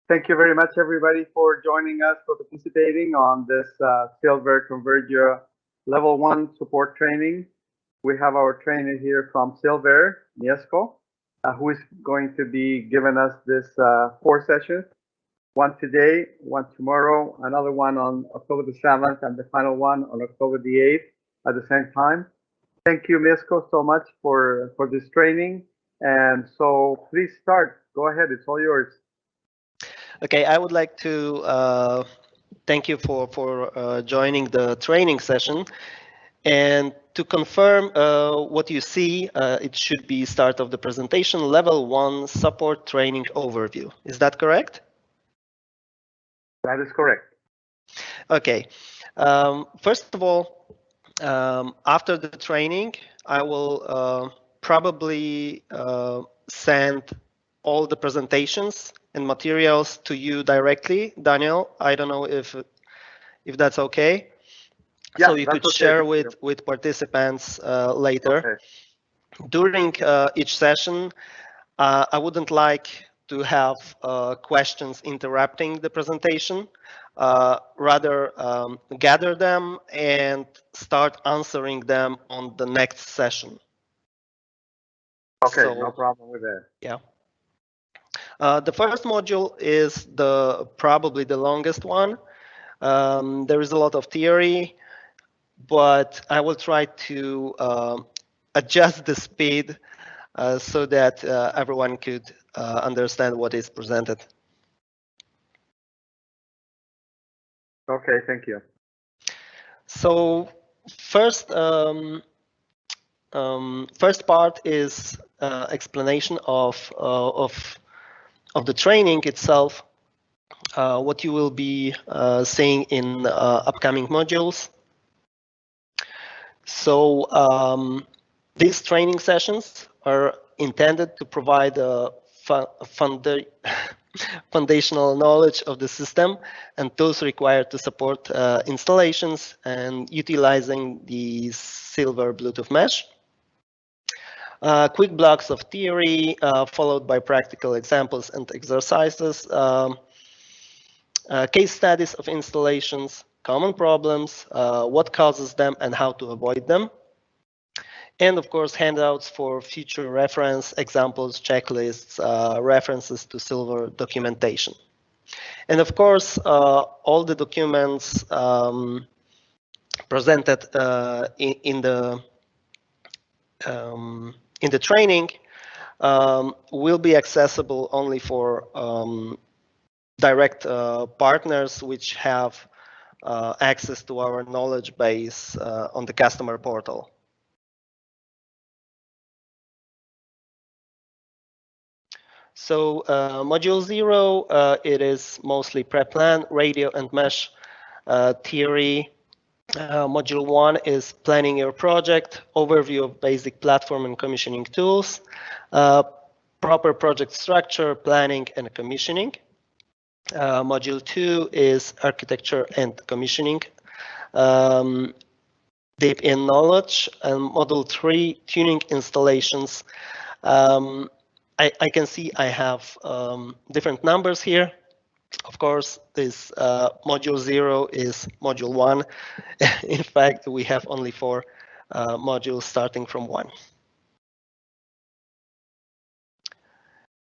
Thank you very much, everybody, for joining us, for participating on this Silvair Convergia Level 1 support training. We have our trainer here from Silvair, Mieszko, who is going to be giving us this 4 sessions. One today, one tomorrow, another one on October the 7th, and the final one on October the 8th at the same time. Thank you, Mieszko, so much for this training. And so please start. Go ahead. It's all yours. Okay, I would like to thank you for joining the training session. And to confirm what you see, it should be start of the presentation, level 1 support training overview. Is that correct? That is correct. Okay. First of all, after the training, I will probably send all the presentations and materials to you directly, Daniel. I don't know if that's okay. Yeah, so you could share with participants later. Okay. During each session, I wouldn't like to have questions interrupting the presentation. Rather, gather them and start answering them on the next session. Okay, so, no problem with that. Yeah. The first module is probably the longest one. There is a lot of theory, but I will try to adjust the speed so that everyone could understand what is presented. Okay, thank you. So first part is explanation of the training itself, what you will be seeing in upcoming modules. So these training sessions are intended to provide a foundational knowledge of the system and tools required to support installations and utilizing the Silvair Bluetooth mesh. Quick blocks of theory followed by practical examples and exercises, case studies of installations, common problems, what causes them and how to avoid them. And of course, handouts for future reference, examples, checklists, references to Silvair documentation. And of course, all the documents presented in the training will be accessible only for direct partners which have access to our knowledge base on the customer portal. So module 0, it is mostly pre-plan, radio and mesh theory. Module 1 is planning your project, overview of basic platform and commissioning tools, proper project structure, planning and commissioning. Module 2 is architecture and commissioning, deep in knowledge, and module 3, tuning installations. I can see I have different numbers here. Of course, this module 0 is module 1. In fact, we have only 4 modules starting from 1.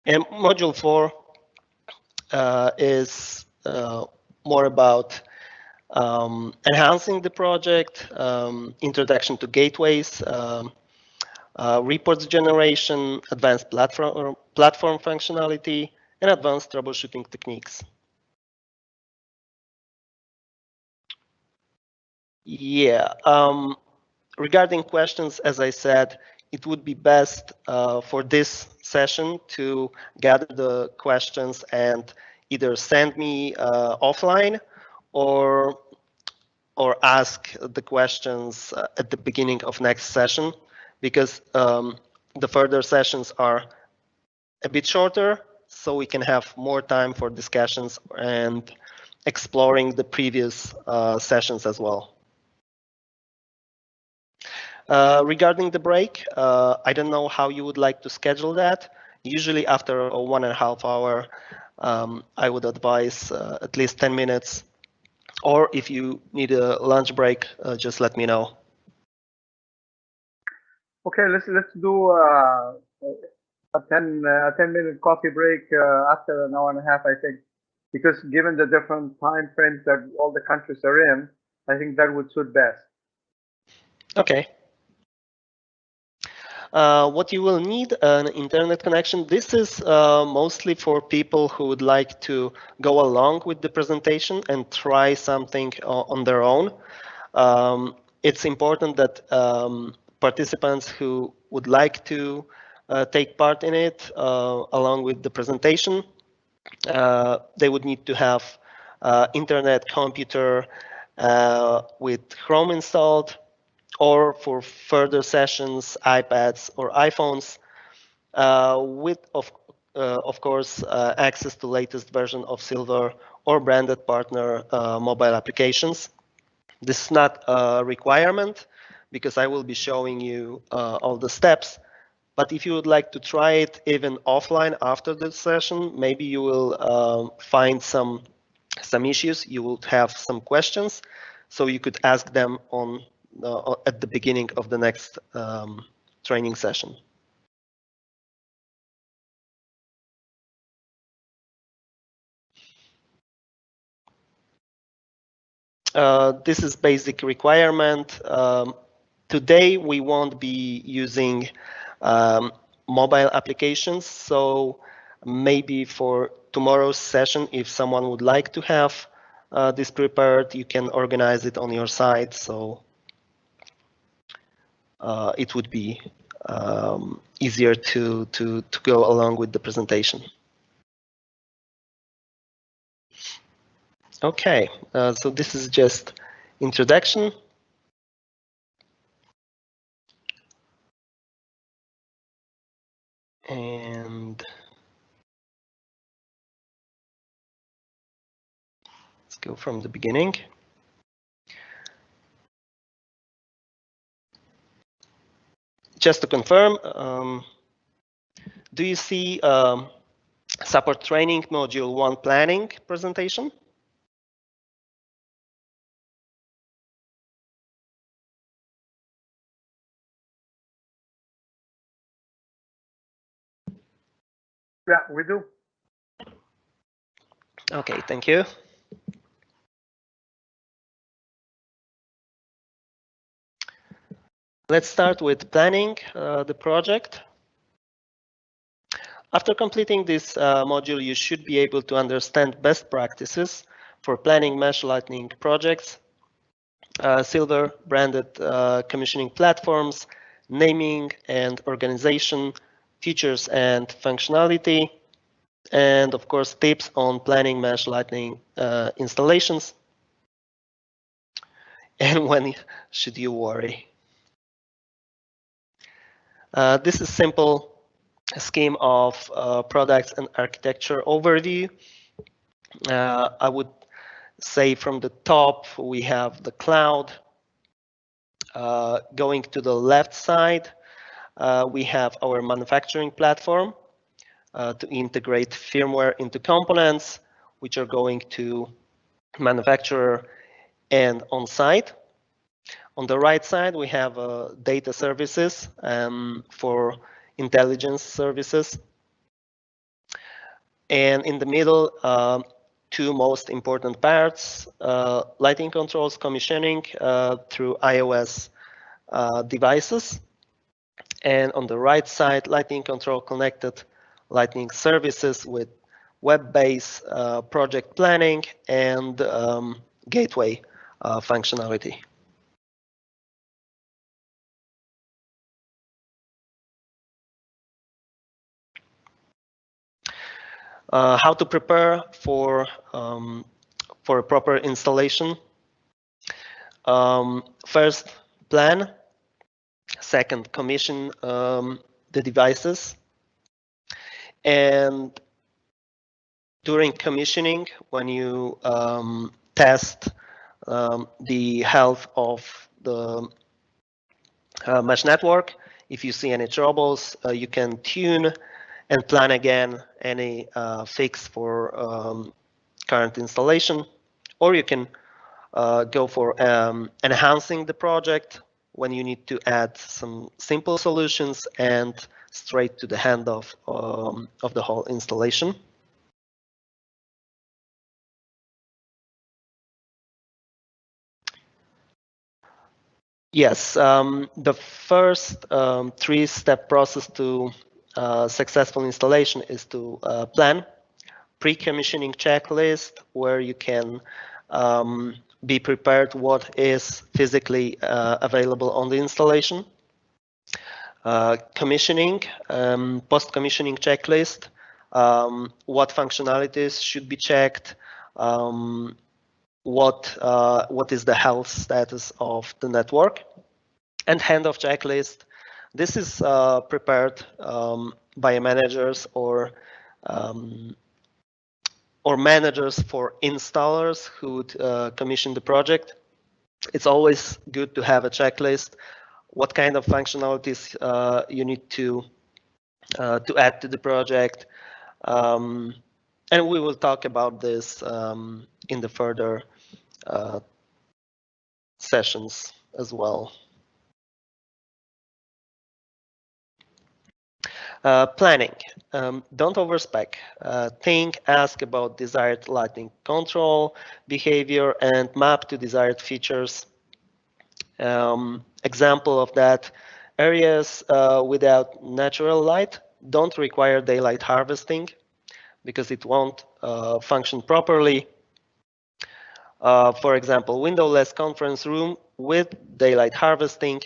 And module 4 is more about enhancing the project, introduction to gateways, reports generation, advanced platform functionality, and advanced troubleshooting techniques. Yeah, regarding questions, as I said, it would be best for this session to gather the questions and either send me offline or ask the questions at the beginning of next session, because the further sessions are a bit shorter, so we can have more time for discussions and exploring the previous sessions as well. Regarding the break, I don't know how you would like to schedule that. Usually after a 1.5 hour, I would advise at least 10 minutes. Or if you need a lunch break, just let me know. Okay, let's do a 10-minute coffee break after an hour and a half, I think, because given the different time frames that all the countries are in, I think that would suit best. Okay. What you will need an internet connection. This is mostly for people who would like to go along with the presentation and try something on their own. It's important that participants who would like to take part in it along with the presentation, they would need to have internet computer with Chrome installed, or for further sessions, iPads or iPhones, with of course access to latest version of Silvair or branded partner mobile applications. This is not a requirement because I will be showing you all the steps. But if you would like to try it even offline after the session, maybe you will find some issues. You will have some questions, so you could ask them on at the beginning of the next training session. This is basic requirement. Today we won't be using mobile applications, so maybe for tomorrow's session, if someone would like to have this prepared, you can organize it on your side, so it would be easier to go along with the presentation. Okay, so this is just introduction. And let's go from the beginning. Just to confirm, do you see support training module 1 planning presentation? Yeah, we do. Okay, thank you. Let's start with planning the project. After completing this module, you should be able to understand best practices for planning mesh lightning projects, Silvair branded commissioning platforms, naming and organization, features and functionality, and of course tips on planning mesh lightning installations. And when should you worry? This is simple scheme of products and architecture overview. I would say from the top we have the cloud. Going to the left side, we have our manufacturing platform to integrate firmware into components, which are going to manufacturer and on-site. On the right side, we have data services for intelligence services. And in the middle, two most important parts, lighting controls commissioning through iOS devices. And on the right side, lighting control connected lighting services with web-based project planning and gateway functionality. How to prepare for a proper installation. First, plan. Second, commission the devices. And during commissioning, when you test the health of the mesh network, if you see any troubles, you can tune and plan again any fix for current installation, or you can go for enhancing the project when you need to add some simple solutions and straight to the handoff of the whole installation. Yes, the first three-step process to successful installation is to plan pre-commissioning checklist, where you can be prepared what is physically available on the installation. Commissioning, post-commissioning checklist, what functionalities should be checked, what is the health status of the network, and handoff checklist. This is prepared by managers or managers for installers who would commission the project. It's always good to have a checklist, what kind of functionalities you need to add to the project. And we will talk about this in the further sessions as well. Planning. Don't overspec. Think, ask about desired lighting control behavior and map to desired features. Example of that, areas without natural light don't require daylight harvesting because it won't function properly. For example, windowless conference room with daylight harvesting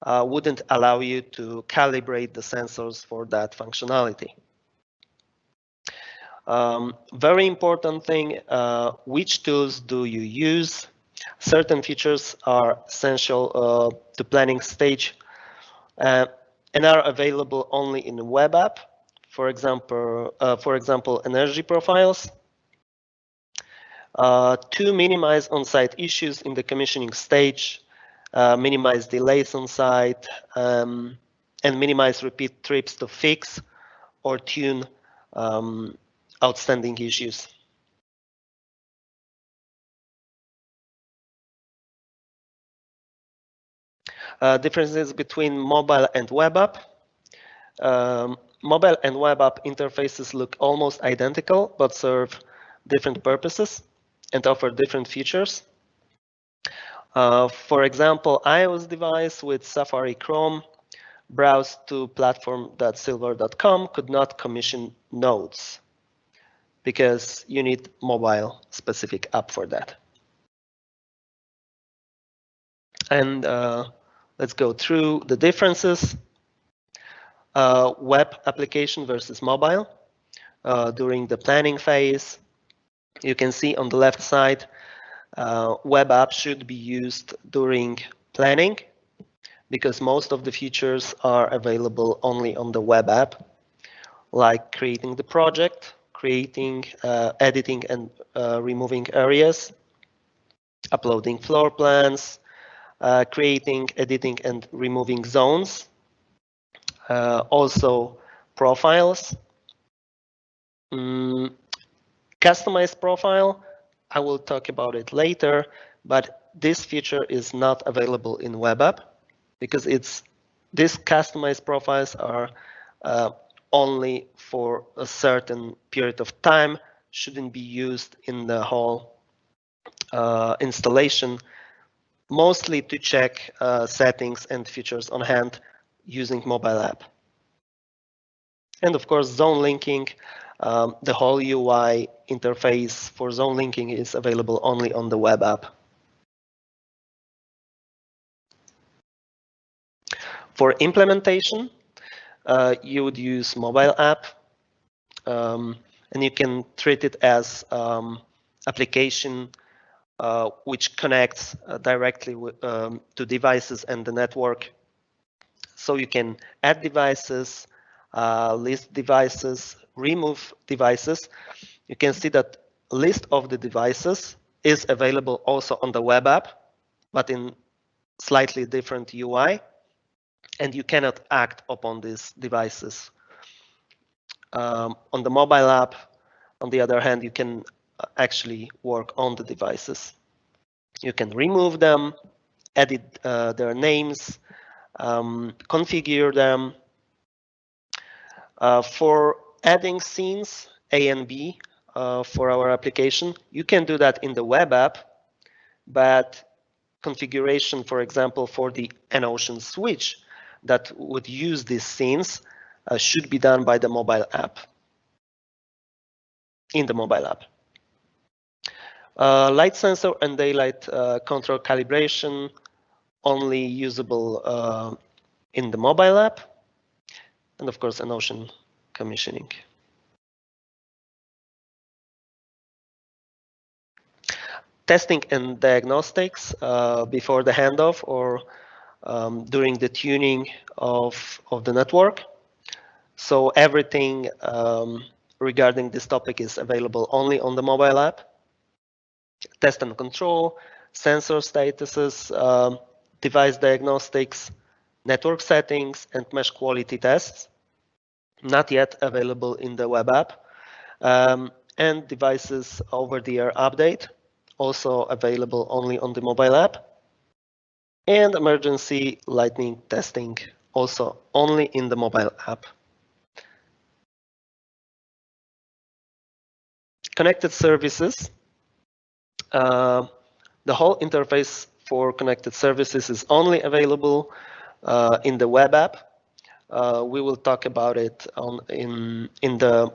wouldn't allow you to calibrate the sensors for that functionality. Very important thing, which tools do you use? Certain features are essential to planning stage and are available only in the web app. For example, energy profiles. To minimize on-site issues in the commissioning stage, minimize delays on site, and minimize repeat trips to fix or tune outstanding issues. Differences between mobile and web app. Mobile and web app interfaces look almost identical, but serve different purposes and offer different features. For example, iOS device with Safari Chrome browse to platform.silvair.com could not commission nodes because you need mobile specific app for that. And let's go through the differences. Web application versus mobile. During the planning phase, you can see on the left side, web app should be used during planning because most of the features are available only on the web app, like creating the project, creating, editing and removing areas, uploading floor plans, creating, editing and removing zones, also profiles. Customized profile, I will talk about it later, but this feature is not available in web app because these customized profiles are only for a certain period of time, shouldn't be used in the whole installation, mostly to check settings and features on hand using mobile app. And of course, zone linking, the whole UI interface for zone linking is available only on the web app. For implementation, you would use mobile app, and you can treat it as application which connects directly with, to devices and the network. So you can add devices, list devices, remove devices. You can see that list of the devices is available also on the web app, but in slightly different UI, and you cannot act upon these devices. On the mobile app, on the other hand, you can actually work on the devices. You can remove them, edit their names, configure them. For adding scenes A and B for our application, you can do that in the web app, but configuration, for example, for the N-Ocean switch that would use these scenes should be done by the mobile app, in the mobile app. Light sensor and daylight control calibration only usable in the mobile app, and of course N-Ocean commissioning. Testing and diagnostics before the handoff or during the tuning of the network. So everything regarding this topic is available only on the mobile app. Test and control, sensor statuses, device diagnostics, network settings, and mesh quality tests, not yet available in the web app. And devices over-the-air update, also available only on the mobile app. And emergency lightning testing, also only in the mobile app. Connected services. The whole interface for connected services is only available in the web app. We will talk about it in the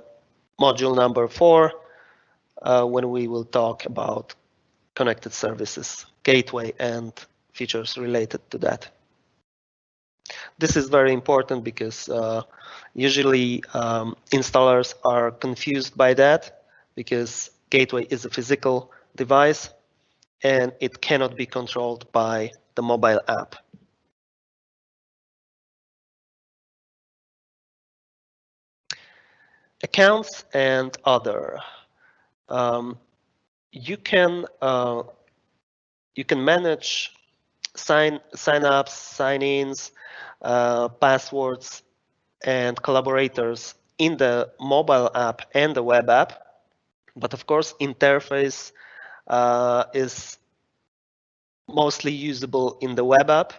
module number 4 when we will talk about connected services, gateway, and features related to that. This is very important because usually installers are confused by that because gateway is a physical device and it cannot be controlled by the mobile app. Accounts and other. You can manage sign-ups, sign-ins, passwords, and collaborators in the mobile app and the web app. But of course, interface is mostly usable in the web app.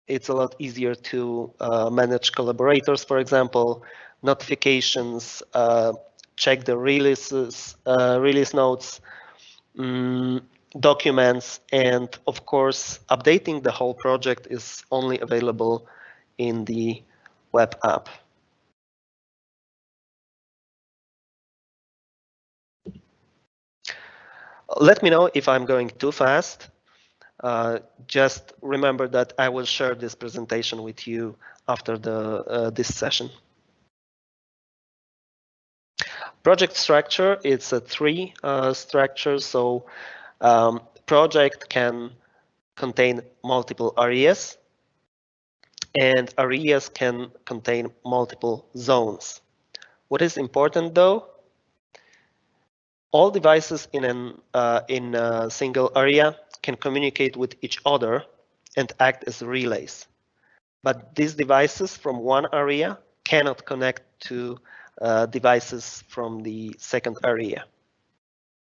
It's a lot easier to manage collaborators, for example, notifications, check the releases, release notes, documents, and of course, updating the whole project is only available in the web app. Let me know if I'm going too fast. Just remember that I will share this presentation with you after this session. Project structure, it's a 3 structure, so project can contain multiple areas, and areas can contain multiple zones. What is important though? All devices in a single area can communicate with each other and act as relays. But these devices from one area cannot connect to devices from the second area.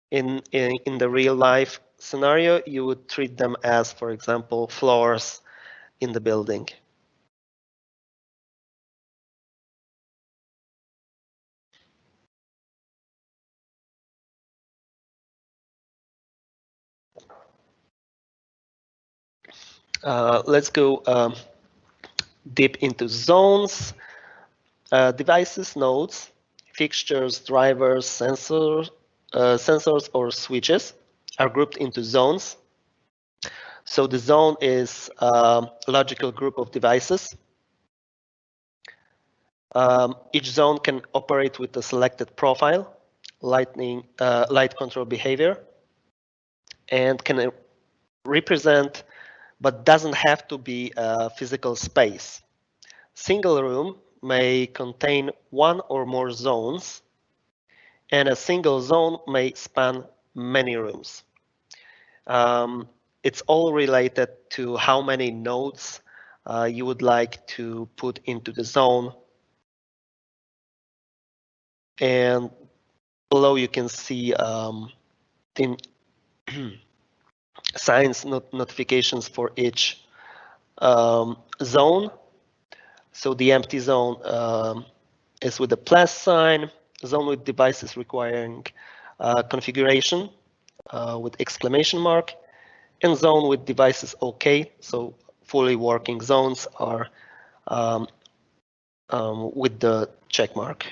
In the real life scenario, you would treat them as, for example, floors in the building. Let's go deep into zones. Devices, nodes, fixtures, drivers, sensors or switches are grouped into zones. So the zone is a logical group of devices. Each zone can operate with a selected profile, light control behavior, and can represent, but doesn't have to be a physical space. Single room may contain one or more zones, and a single zone may span many rooms. It's all related to how many nodes you would like to put into the zone. And below you can see the signs notifications for each zone. So the empty zone is with the plus sign, zone with devices requiring configuration with exclamation mark, and zone with devices OK. So fully working zones are with the check mark.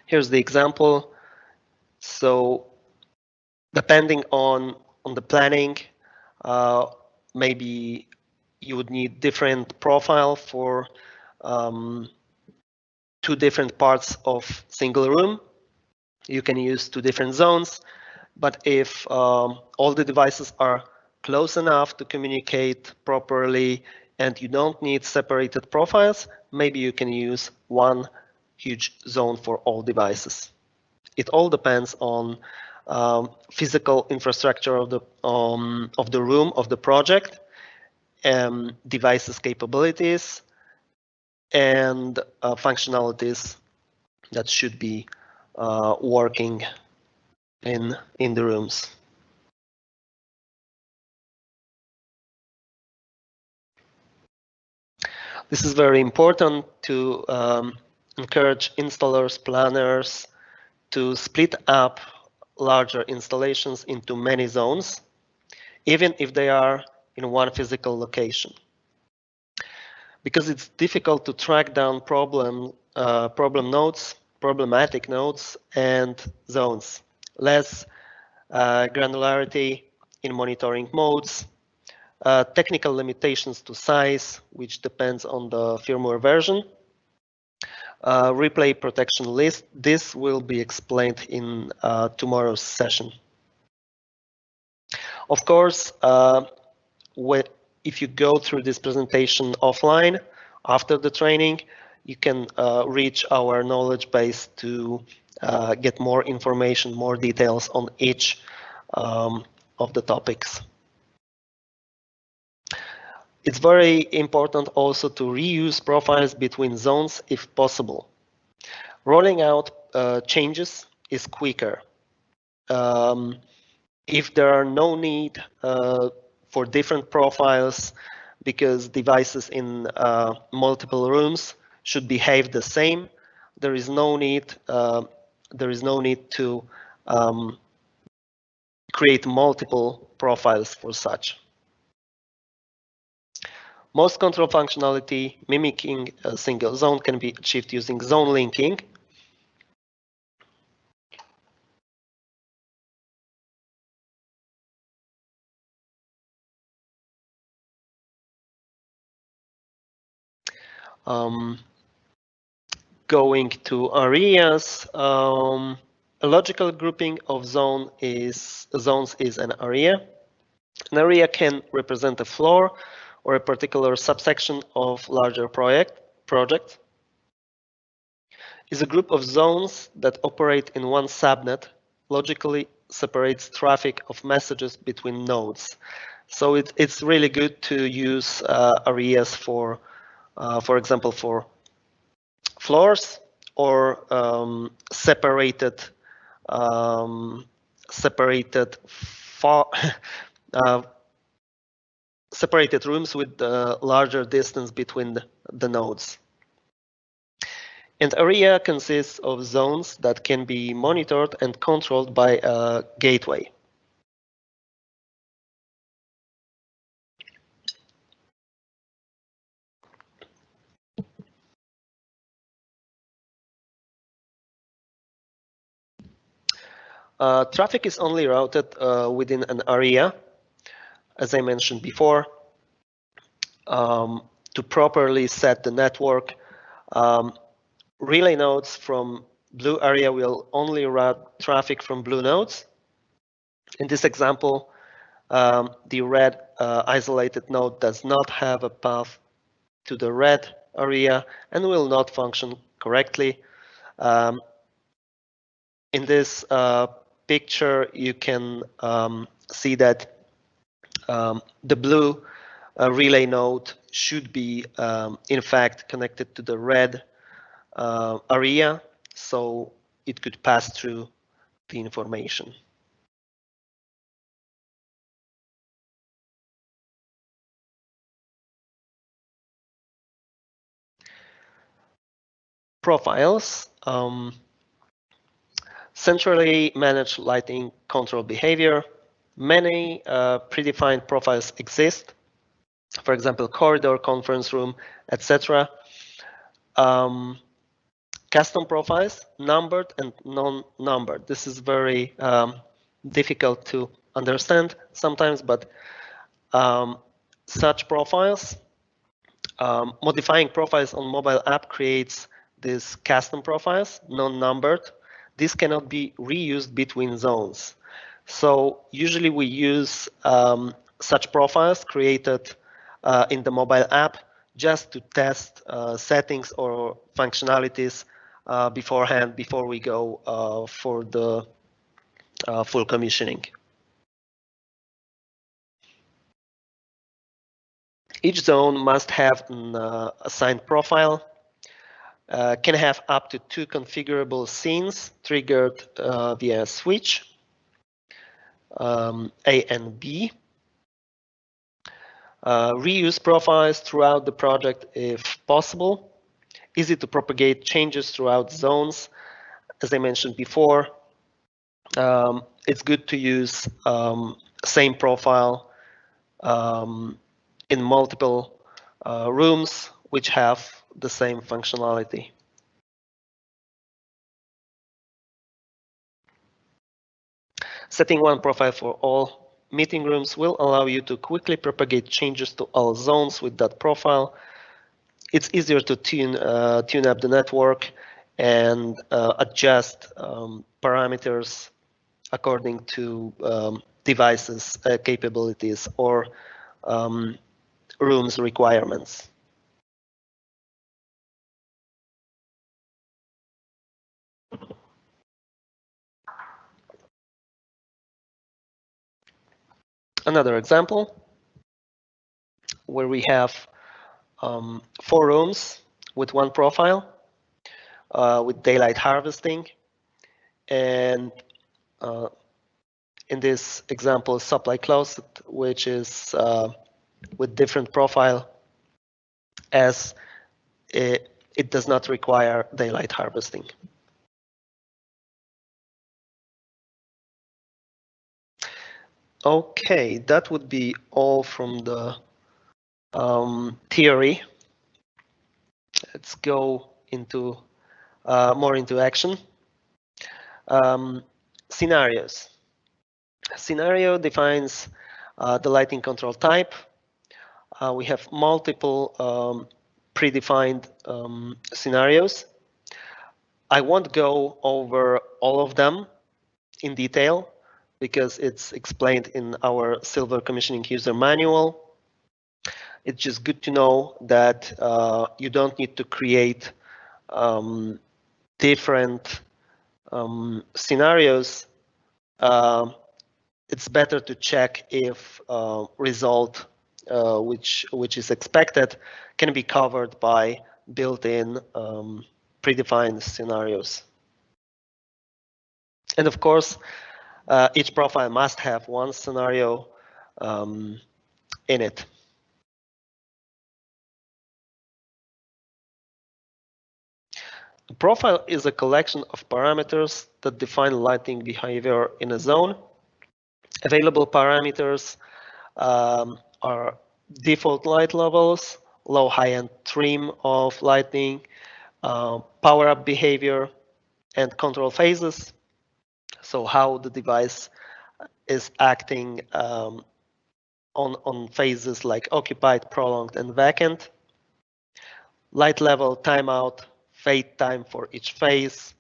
Here's the example. So depending on the planning, maybe you would need different profile for 2 different parts of single room. You can use 2 different zones, but if all the devices are close enough to communicate properly and you don't need separated profiles, maybe you can use one huge zone for all devices. It all depends on physical infrastructure of the room of the project, devices capabilities, and functionalities that should be working in the rooms. This is very important to encourage installers, planners to split up larger installations into many zones, even if they are in one physical location. Because it's difficult to track down problematic nodes, and zones. Less granularity in monitoring modes, technical limitations to size, which depends on the firmware version, replay protection list. This will be explained in tomorrow's session. Of course, if you go through this presentation offline after the training, you can reach our knowledge base to get more information, more details on each of the topics. It's very important also to reuse profiles between zones if possible. Rolling out changes is quicker. If there are no need for different profiles because devices in multiple rooms should behave the same, there is no need to create multiple profiles for such. Most control functionality mimicking a single zone can be achieved using zone linking. Going to areas, a logical grouping of zones is an area. An area can represent a floor or a particular subsection of larger project. Is a group of zones that operate in one subnet, logically separates traffic of messages between nodes. So it's really good to use areas for example, for floors or separated separated rooms with the larger distance between the nodes. An area consists of zones that can be monitored and controlled by a gateway. Traffic is only routed within an area, as I mentioned before. To properly set the network, relay nodes from blue area will only route traffic from blue nodes. In this example, the red isolated node does not have a path to the red area and will not function correctly. In this picture, you can see that the blue relay node should be in fact connected to the red area, so it could pass through the information. Profiles. Centrally managed lighting control behavior. Many predefined profiles exist. For example, corridor, conference room, etc. Custom profiles, numbered and non-numbered. This is very difficult to understand sometimes, but such profiles, modifying profiles on mobile app creates these custom profiles, non-numbered. This cannot be reused between zones. So usually we use such profiles created in the mobile app just to test settings or functionalities beforehand before we go for the full commissioning. Each zone must have an assigned profile, can have up to 2 configurable scenes triggered via switch, A and B. Reuse profiles throughout the project if possible. Easy to propagate changes throughout zones. As I mentioned before, it's good to use same profile in multiple rooms which have the same functionality. Setting one profile for all meeting rooms will allow you to quickly propagate changes to all zones with that profile. It's easier to tune up the network and adjust parameters according to devices capabilities or rooms requirements. Another example where we have 4 rooms with one profile with daylight harvesting, and in this example supply closet, which is with different profile as it does not require daylight harvesting. Okay, that would be all from the theory. Let's go into more into action. Scenarios. Scenario defines the lighting control type. We have multiple predefined scenarios. I won't go over all of them in detail because it's explained in our Silvair commissioning user manual. It's just good to know that you don't need to create different scenarios. It's better to check if result which is expected can be covered by built-in predefined scenarios. And of course, each profile must have one scenario in it. A profile is a collection of parameters that define lighting behavior in a zone. Available parameters are default light levels, low, high, and trim of lighting, power up behavior, and control phases. So how the device is acting on phases like occupied, prolonged, and vacant. Light level, timeout, fade time for each phase.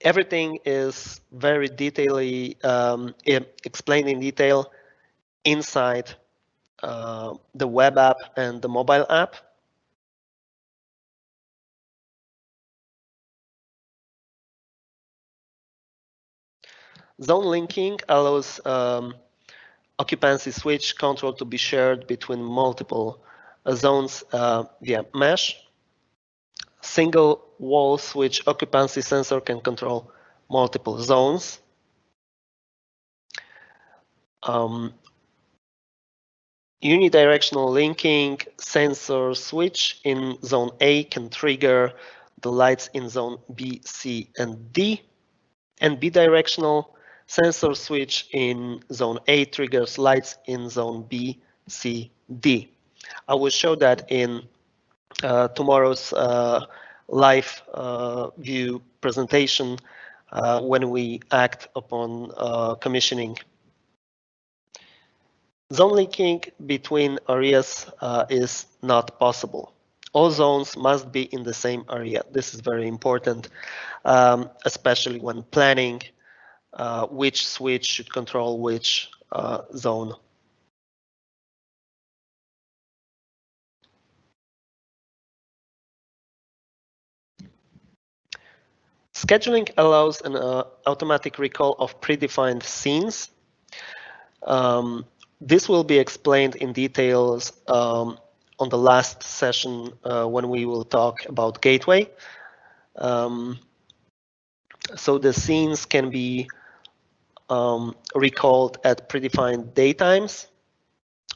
Everything is very detailedly explained in detail inside the web app and the mobile app. Zone linking allows occupancy switch control to be shared between multiple zones via mesh. Single wall switch occupancy sensor can control multiple zones. Unidirectional linking sensor switch in zone A can trigger the lights in zone B, C, and D. And bidirectional sensor switch in zone A triggers lights in zone B, C, D. I will show that in tomorrow's live view presentation when we act upon commissioning. Zone linking between areas is not possible. All zones must be in the same area. This is very important, especially when planning which switch should control which zone. Scheduling allows an automatic recall of predefined scenes. This will be explained in details on the last session when we will talk about gateway. So the scenes can be recalled at predefined daytimes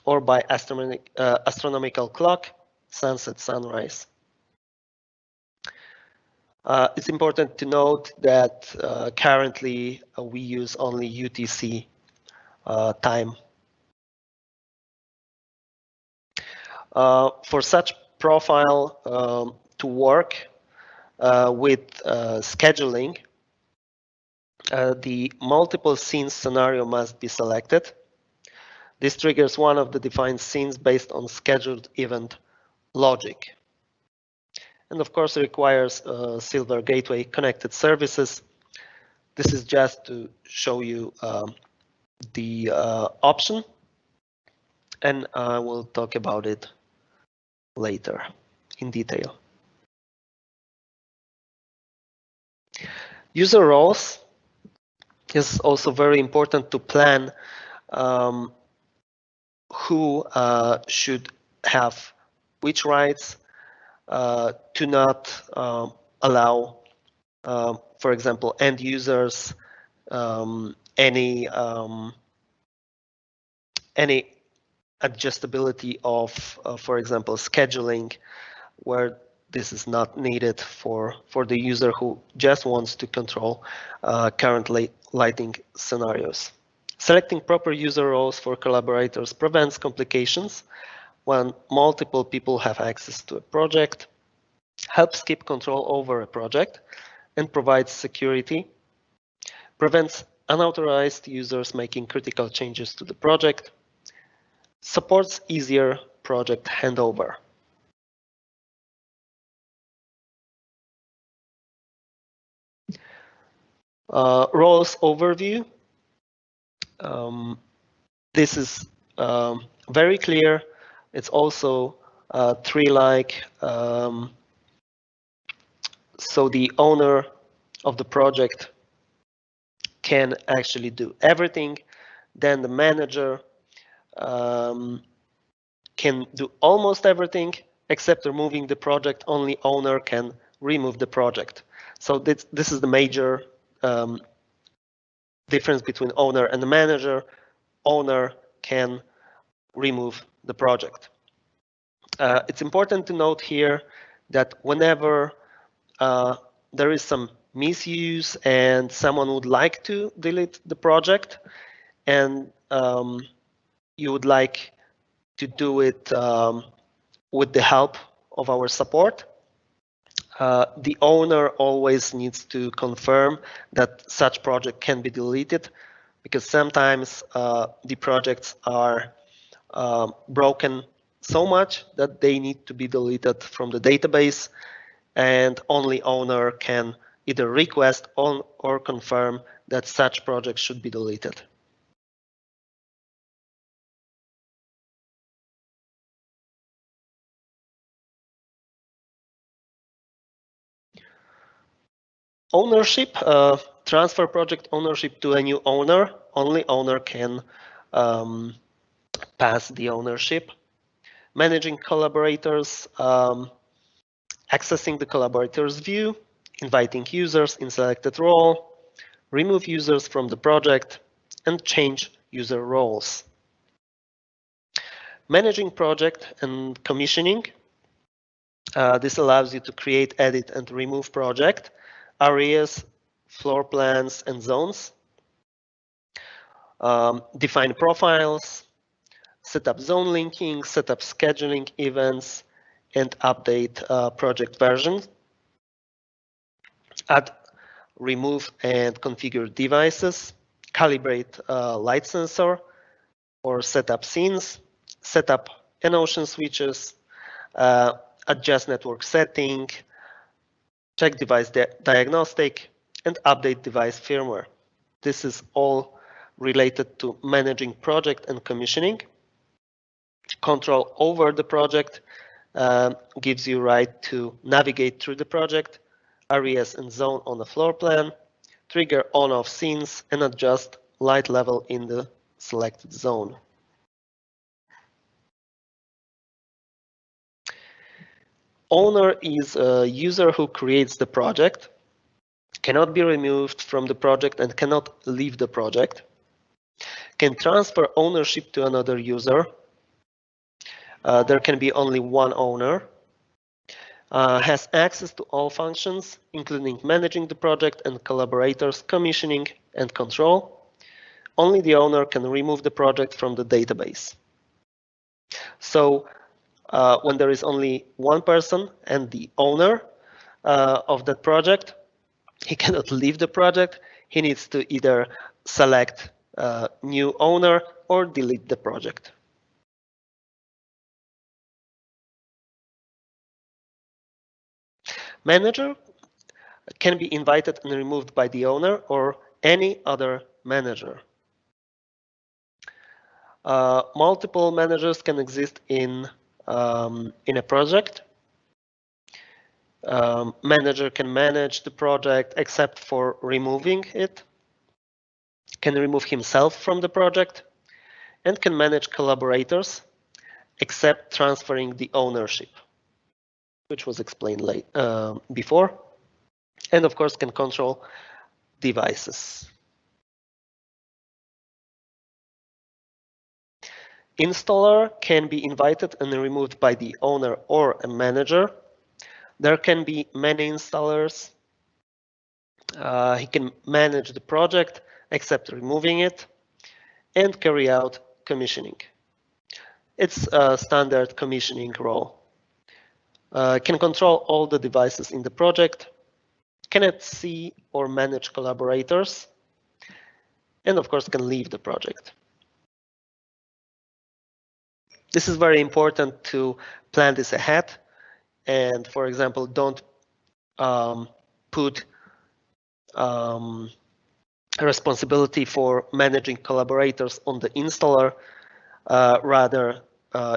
or by astronomical clock, sunset, sunrise. It's important to note that currently we use only UTC time. For such profile to work with scheduling, the multiple scenes scenario must be selected. This triggers one of the defined scenes based on scheduled event logic. And of course, it requires Silvair gateway connected services. This is just to show you the option, and I will talk about it later in detail. User roles is also very important to plan who should have which rights to not allow, for example, end users any adjustability of, for example, scheduling where this is not needed for the user who just wants to control current lighting scenarios. Selecting proper user roles for collaborators prevents complications when multiple people have access to a project, helps keep control over a project, and provides security, prevents unauthorized users making critical changes to the project, supports easier project handover. Roles overview. This is very clear. It's also tree-like. So the owner of the project can actually do everything. Then the manager can do almost everything except removing the project. Only owner can remove the project. So this is the major difference between owner and the manager. Owner can remove the project. It's important to note here that whenever there is some misuse and someone would like to delete the project and you would like to do it with the help of our support, the owner always needs to confirm that such project can be deleted, because sometimes the projects are broken so much that they need to be deleted from the database, and only owner can either request or confirm that such project should be deleted. Ownership, transfer project ownership to a new owner. Only owner can pass the ownership. Managing collaborators, accessing the collaborators view, inviting users in selected role, remove users from the project, and change user roles. Managing project and commissioning. This allows you to create, edit, and remove project, areas, floor plans, and zones. Define profiles, set up zone linking, set up scheduling events, and update project versions. Add, remove, and configure devices. Calibrate light sensor or set up scenes. Set up N-ocean switches. Adjust network setting. Check device diagnostic, and update device firmware. This is all related to managing project and commissioning. Control over the project gives you right to navigate through the project, areas and zone on the floor plan, trigger on-off scenes, and adjust light level in the selected zone. Owner is a user who creates the project, cannot be removed from the project and cannot leave the project, can transfer ownership to another user. There can be only one owner, has access to all functions, including managing the project and collaborators, commissioning, and control. Only the owner can remove the project from the database. So when there is only one person and the owner of that project, he cannot leave the project. He needs to either select new owner or delete the project. Manager can be invited and removed by the owner or any other manager. Multiple managers can exist in a project. Manager can manage the project except for removing it, can remove himself from the project, and can manage collaborators except transferring the ownership, which was explained before, and of course can control devices. Installer can be invited and removed by the owner or a manager. There can be many installers. He can manage the project except removing it and carry out commissioning. It's a standard commissioning role. Can control all the devices in the project, cannot see or manage collaborators, and of course can leave the project. This is very important to plan this ahead. And for example, don't put responsibility for managing collaborators on the installer. Rather,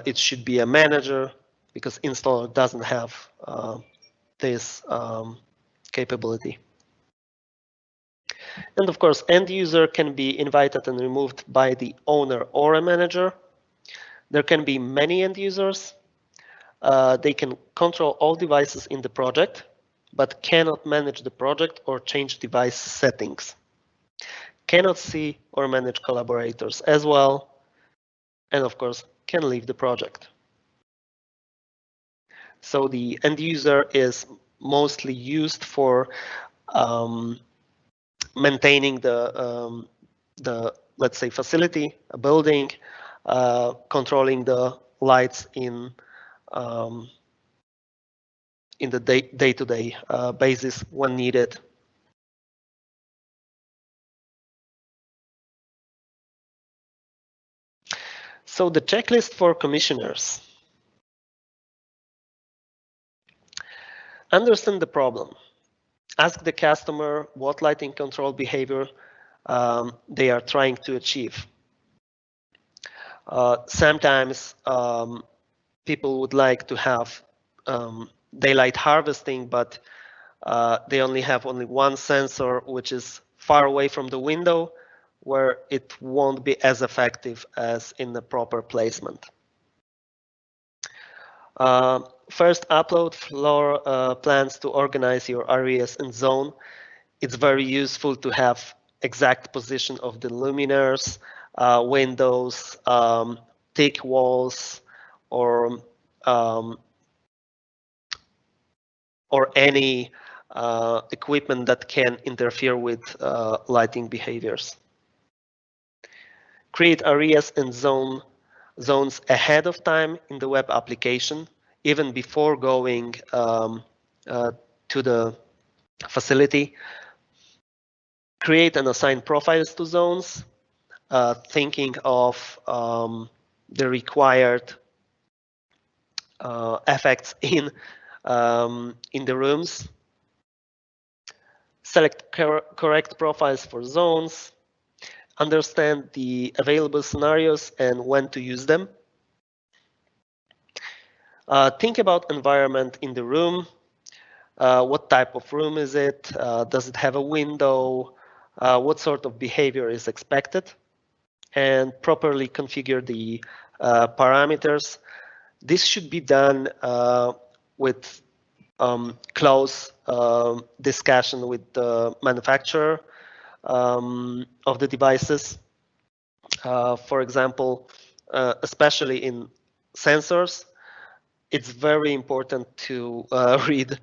it should be a manager because installer doesn't have this capability. And of course, end user can be invited and removed by the owner or a manager. There can be many end users. They can control all devices in the project, but cannot manage the project or change device settings. Cannot see or manage collaborators as well. And of course, can leave the project. So the end user is mostly used for maintaining the let's say facility, a building, controlling the lights in the day-to-day basis when needed. So the checklist for commissioners. Understand the problem. Ask the customer what lighting control behavior they are trying to achieve. Sometimes people would like to have daylight harvesting, but they only have one sensor, which is far away from the window, where it won't be as effective as in the proper placement. First, upload floor plans to organize your areas and zone. It's very useful to have exact position of the luminaires, windows, thick walls, or any equipment that can interfere with lighting behaviors. Create areas and zones ahead of time in the web application, even before going to the facility. Create and assign profiles to zones, thinking of the required effects in the rooms. Select correct profiles for zones. Understand the available scenarios and when to use them. Think about environment in the room. What type of room is it? Does it have a window? What sort of behavior is expected? And properly configure the parameters. This should be done with close discussion with the manufacturer of the devices. For example, especially in sensors, it's very important to read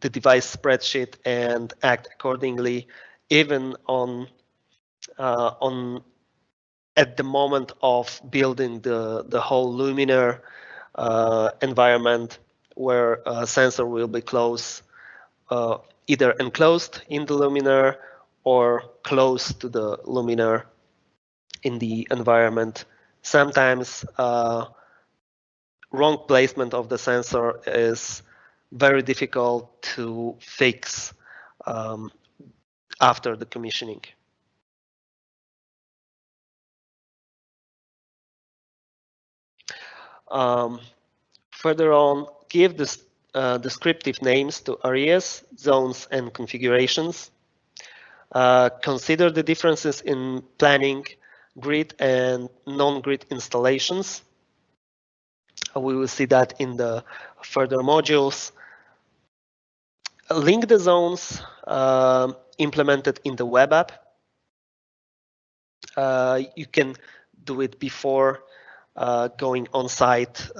the device spreadsheet and act accordingly, even on at the moment of building the whole luminaire environment, where a sensor will be close, either enclosed in the luminaire or close to the luminaire in the environment. Sometimes wrong placement of the sensor is very difficult to fix after the commissioning. Further on, give the descriptive names to areas, zones, and configurations. Consider the differences in planning grid and non-grid installations. We will see that in the further modules. Link the zones implemented in the web app. You can do it before going on site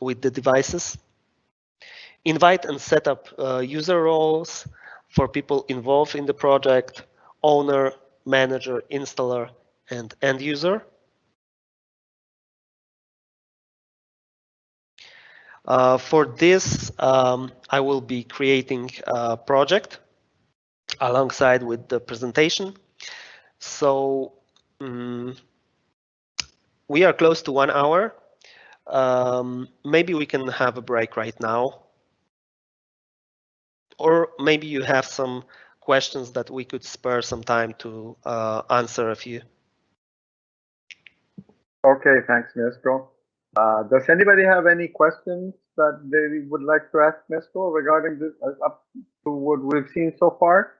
with the devices. Invite and set up user roles for people involved in the project: owner, manager, installer, and end user. For this, I will be creating a project alongside with the presentation. So we are close to 1 hour. Maybe we can have a break right now. Or maybe you have some questions that we could spare some time to answer a few. Okay, thanks, Misko. Does anybody have any questions that they would like to ask Misko regarding this, up to what we've seen so far?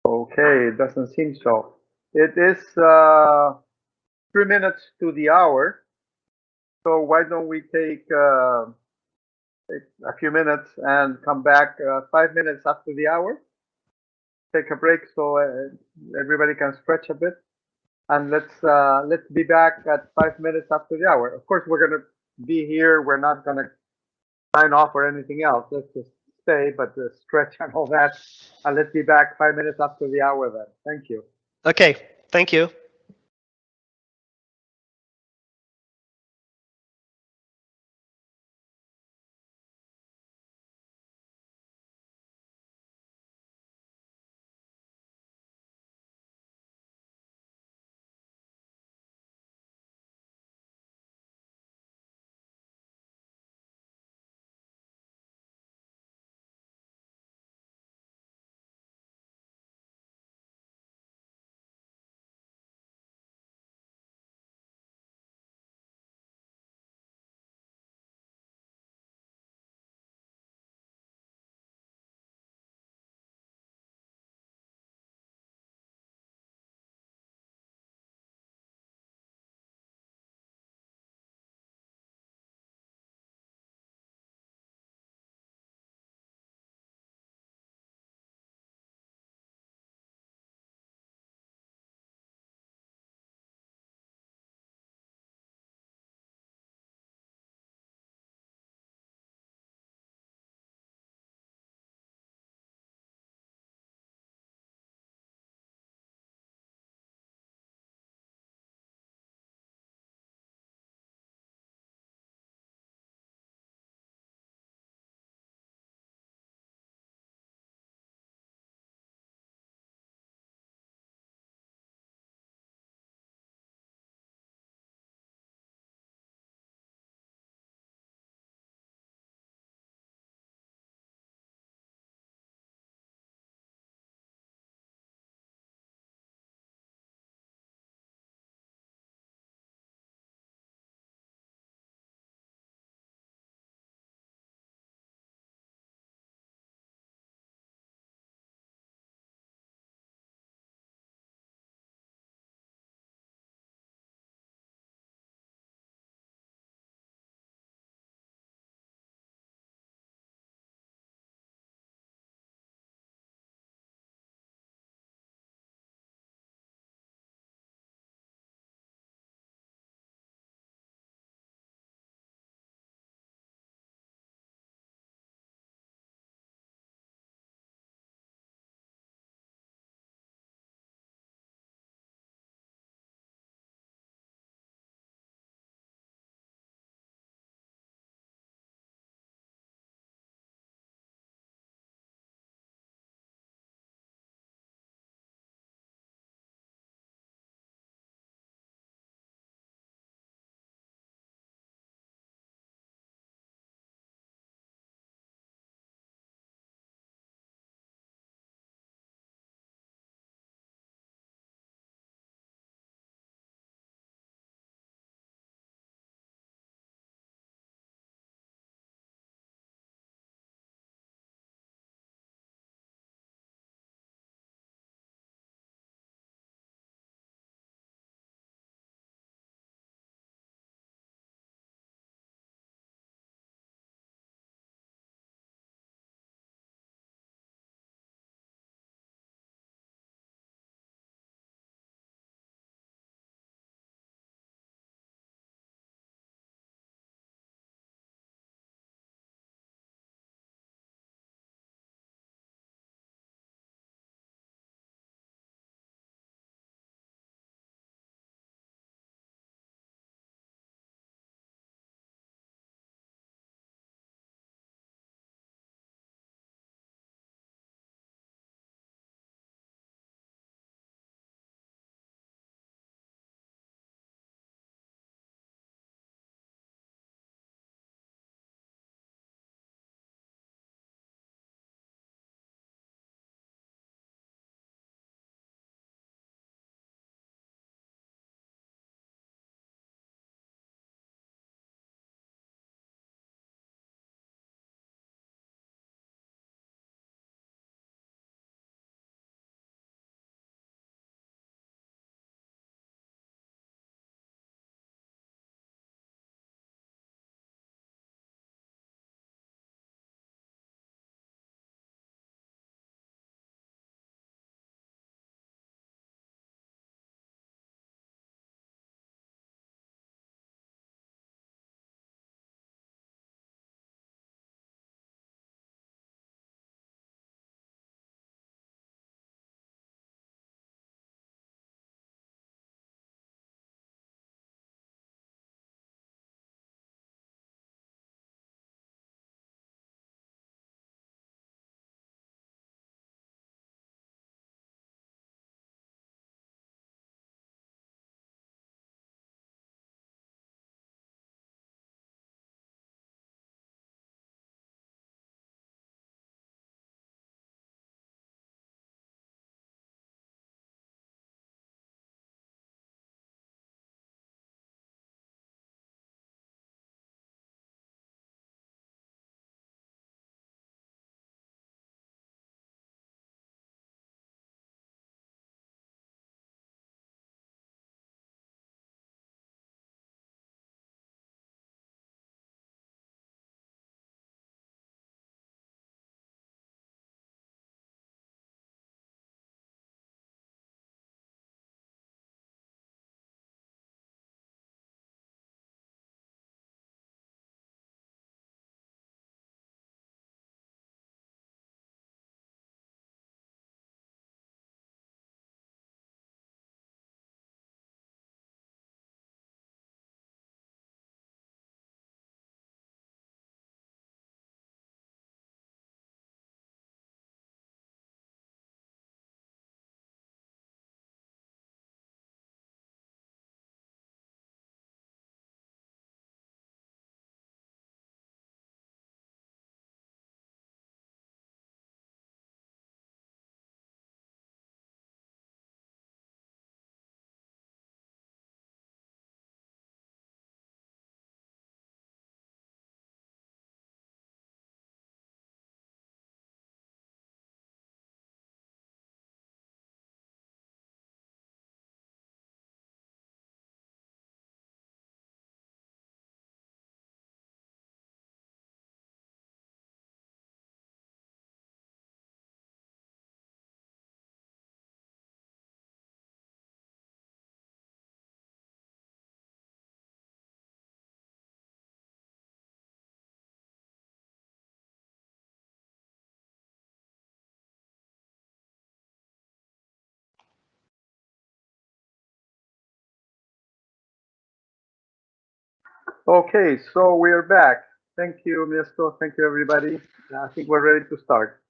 Okay, it doesn't seem so. It is 3 minutes to the hour, so why don't we take a few minutes and come back 5 minutes after the hour? Take a break so everybody can stretch a bit, and let's be back at 5 minutes after the hour. Of course, we're gonna be here. We're not gonna sign off or anything else. Let's just stay, but stretch and all that. And let's be back 5 minutes after the hour then. Thank you. Okay, thank you. Okay, so we're back. Thank you, Misko. Thank you, everybody. I think we're ready to start.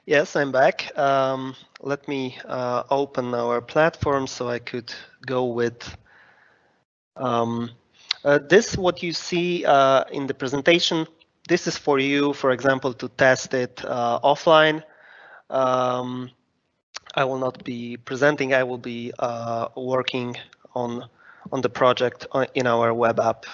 Yes, I'm back. Let me open our platform so I could go with this. What you see in the presentation, this is for you, for example, to test it offline. I will not be presenting. I will be working on the project in our web app.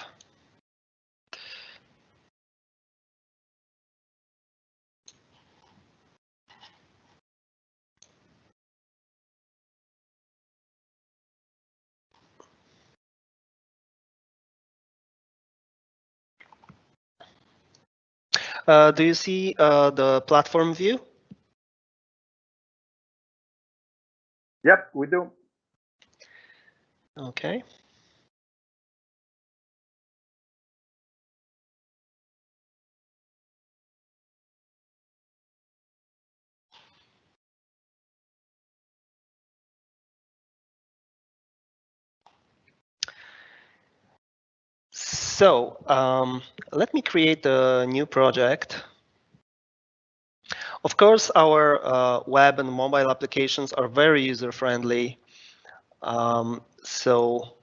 Do you see the platform view? Yep, we do. Okay. So let me create a new project. Of course, our web and mobile applications are very user-friendly. So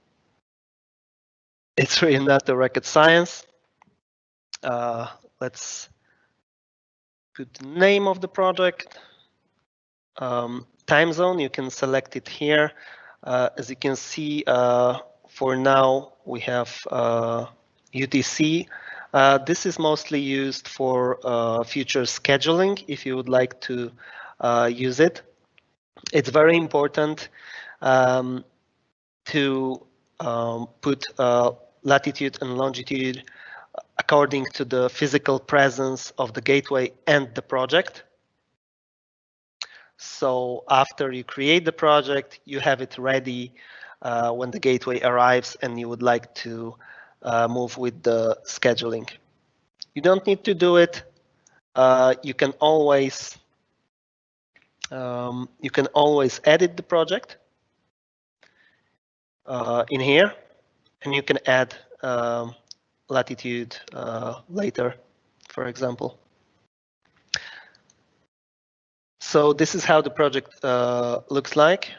it's really not a rocket science. Let's put the name of the project. Time zone, you can select it here. As you can see, for now, we have UTC. This is mostly used for future scheduling, if you would like to use it. It's very important to put latitude and longitude according to the physical presence of the gateway and the project. So after you create the project, you have it ready when the gateway arrives and you would like to move with the scheduling. You don't need to do it. You can always edit the project in here, and you can add latitude later, for example. So this is how the project looks like,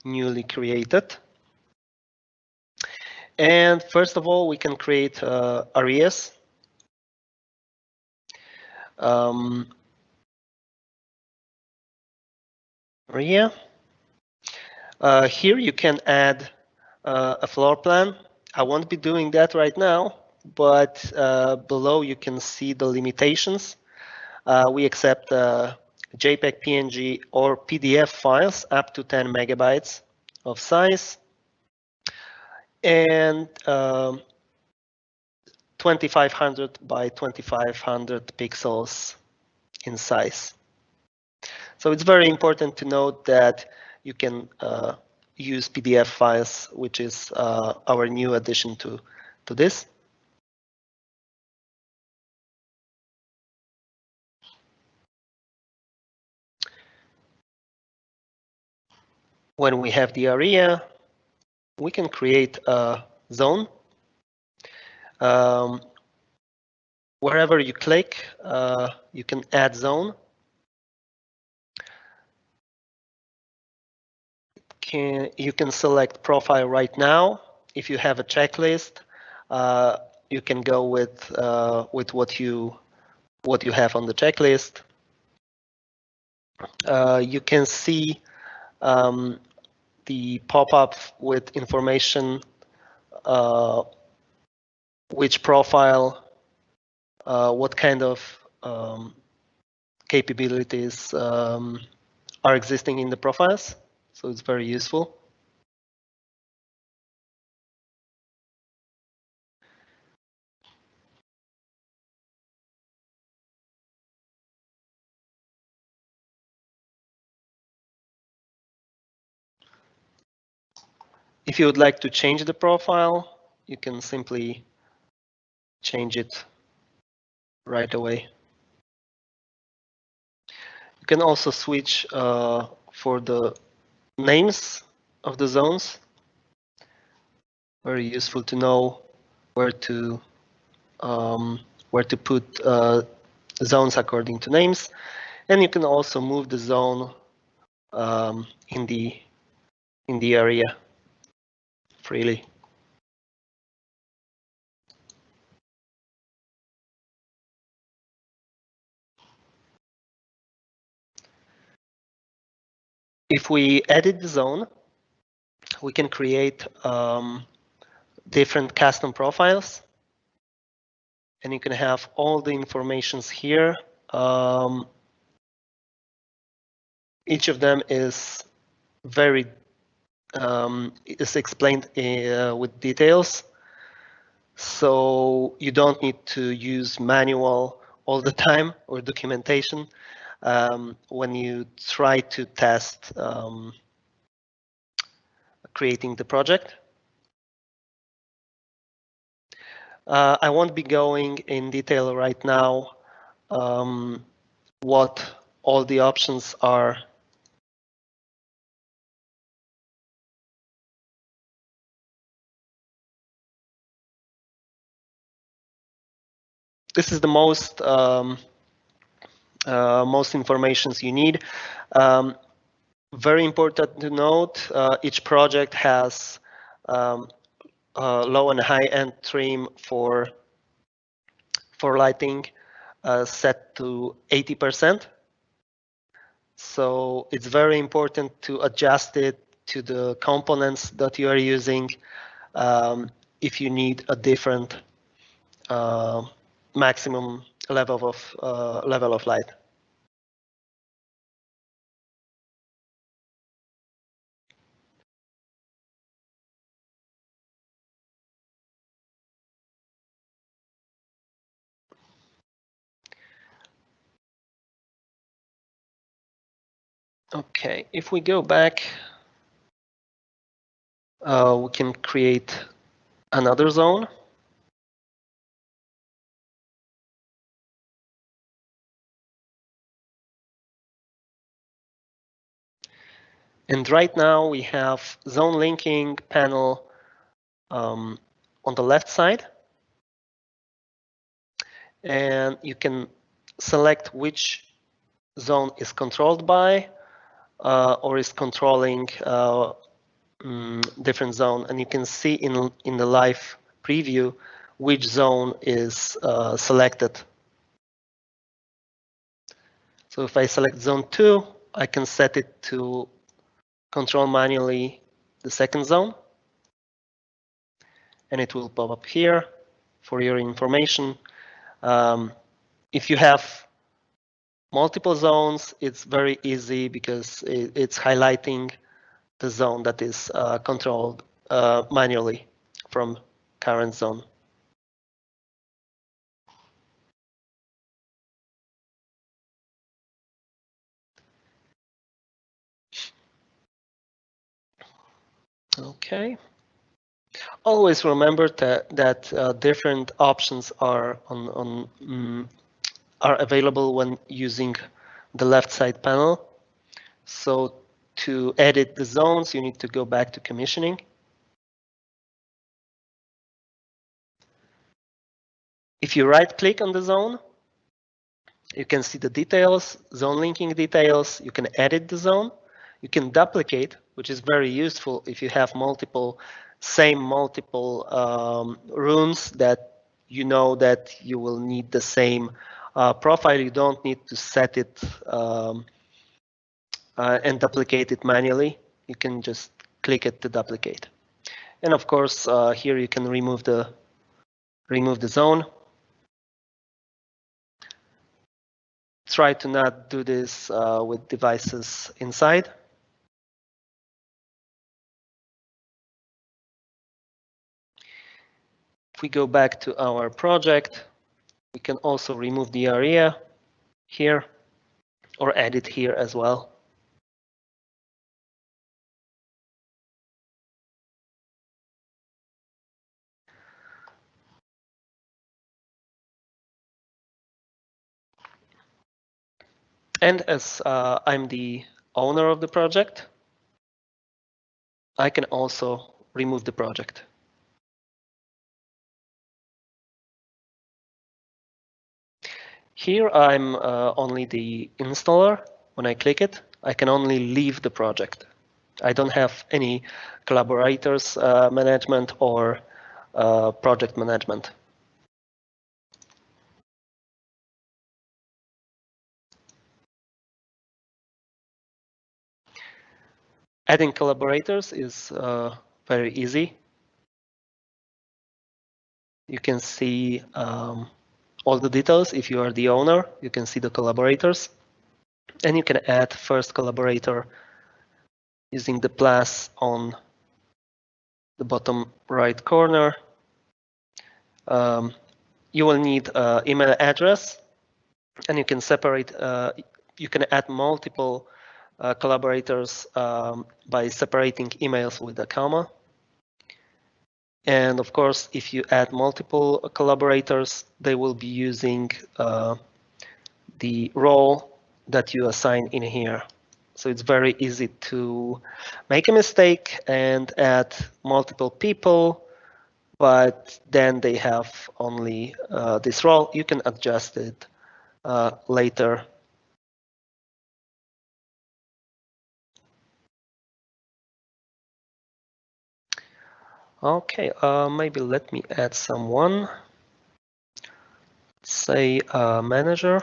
newly created. And first of all, we can create areas. Area. Here you can add a floor plan. I won't be doing that right now, but below you can see the limitations. We accept JPEG, PNG, or PDF files up to 10 megabytes of size, and 2500 by 2500 pixels in size. So it's very important to note that you can use PDF files, which is our new addition to this. When we have the area, we can create a zone. Wherever you click, you can add zone. You can select profile right now. If you have a checklist, you can go with what you have on the checklist. You can see the pop-up with information, which profile, what kind of capabilities are existing in the profiles. So it's very useful. If you would like to change the profile, you can simply change it right away. You can also switch for the names of the zones. Very useful to know where to put zones according to names, and you can also move the zone in the area freely. If we edit the zone, we can create different custom profiles, and you can have all the informations here. Each of them is very is explained with details, so you don't need to use manual all the time or documentation when you try to test creating the project. I won't be going in detail right now what all the options are. This is the most informations you need. Very important to note, each project has low and high end trim for lighting set to 80%. So it's very important to adjust it to the components that you are using if you need a different maximum level of light. Okay, if we go back, we can create another zone. And right now we have zone linking panel on the left side. And you can select which zone is controlled by or is controlling different zone. And you can see in the live preview which zone is selected. So if I select zone 2, I can set it to control manually the second zone. And it will pop up here for your information. If you have multiple zones, it's very easy because it's highlighting the zone that is controlled manually from current zone. Okay. Always remember that different options are are available when using the left side panel. So to edit the zones, you need to go back to commissioning. If you right click on the zone, you can see the details, zone linking details. You can edit the zone. You can duplicate, which is very useful if you have multiple rooms that you know that you will need the same profile. You don't need to set it and duplicate it manually. You can just click it to duplicate. And of course, here you can remove the zone. Try to not do this with devices inside. If we go back to our project, we can also remove the area here or add it here as well. And as I'm the owner of the project, I can also remove the project. Here I'm only the installer. When I click it, I can only leave the project. I don't have any collaborators management or project management. Adding collaborators is very easy. You can see all the details. If you are the owner, you can see the collaborators. And you can add first collaborator using the plus on the bottom right corner. You will need email address, and you can separate, you can add multiple collaborators by separating emails with a comma. And of course, if you add multiple collaborators, they will be using the role that you assign in here. So it's very easy to make a mistake and add multiple people, but then they have only this role. You can adjust it later. Okay, maybe let me add someone. Say manager.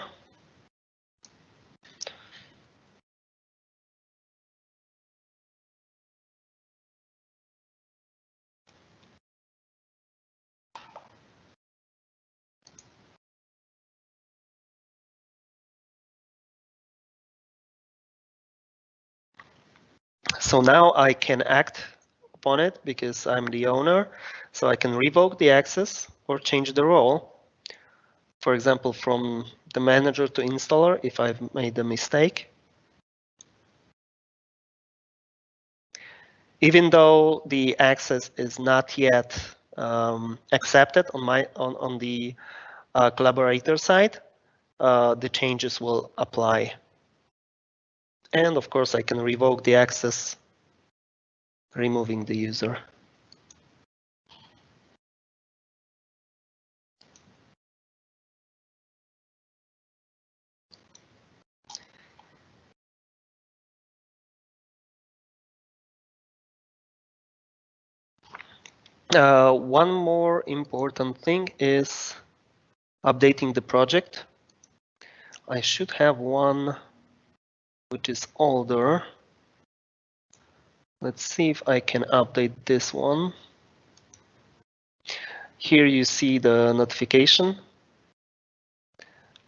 So now I can act upon it because I'm the owner. So I can revoke the access or change the role. For example, from the manager to installer if I've made a mistake. Even though the access is not yet accepted on the collaborator side, the changes will apply. And of course, I can revoke the access, removing the user. One more important thing is updating the project. I should have one which is older. Let's see if I can update this one. Here you see the notification,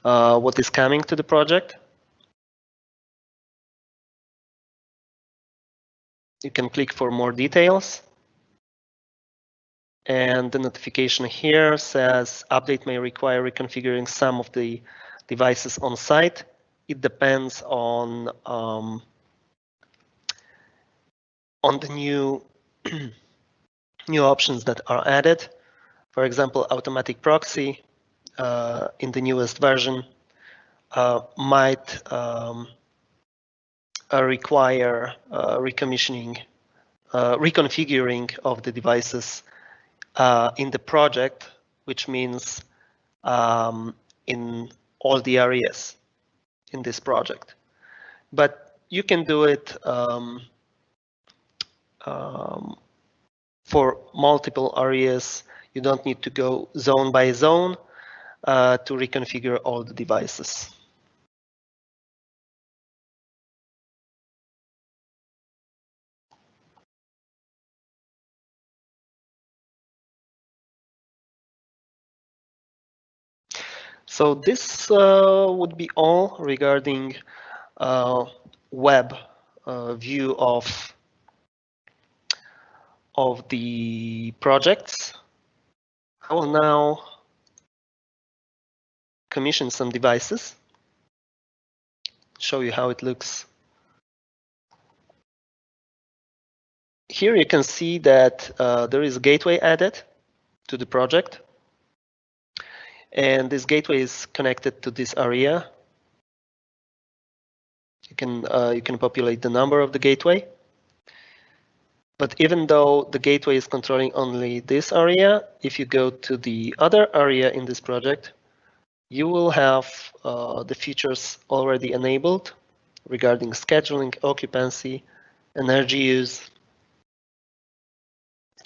what is coming to the project. You can click for more details. And the notification here says update may require reconfiguring some of the devices on site. It depends on the new new options that are added. For example, automatic proxy in the newest version might require reconfiguring of the devices in the project, which means in all the areas in this project. But you can do it for multiple areas. You don't need to go zone by zone to reconfigure all the devices. So this would be all regarding web view of the projects. I will now commission some devices, show you how it looks. Here you can see that there is a gateway added to the project. And this gateway is connected to this area. You can populate the number of the gateway. But even though the gateway is controlling only this area, if you go to the other area in this project, you will have the features already enabled regarding scheduling, occupancy, energy use,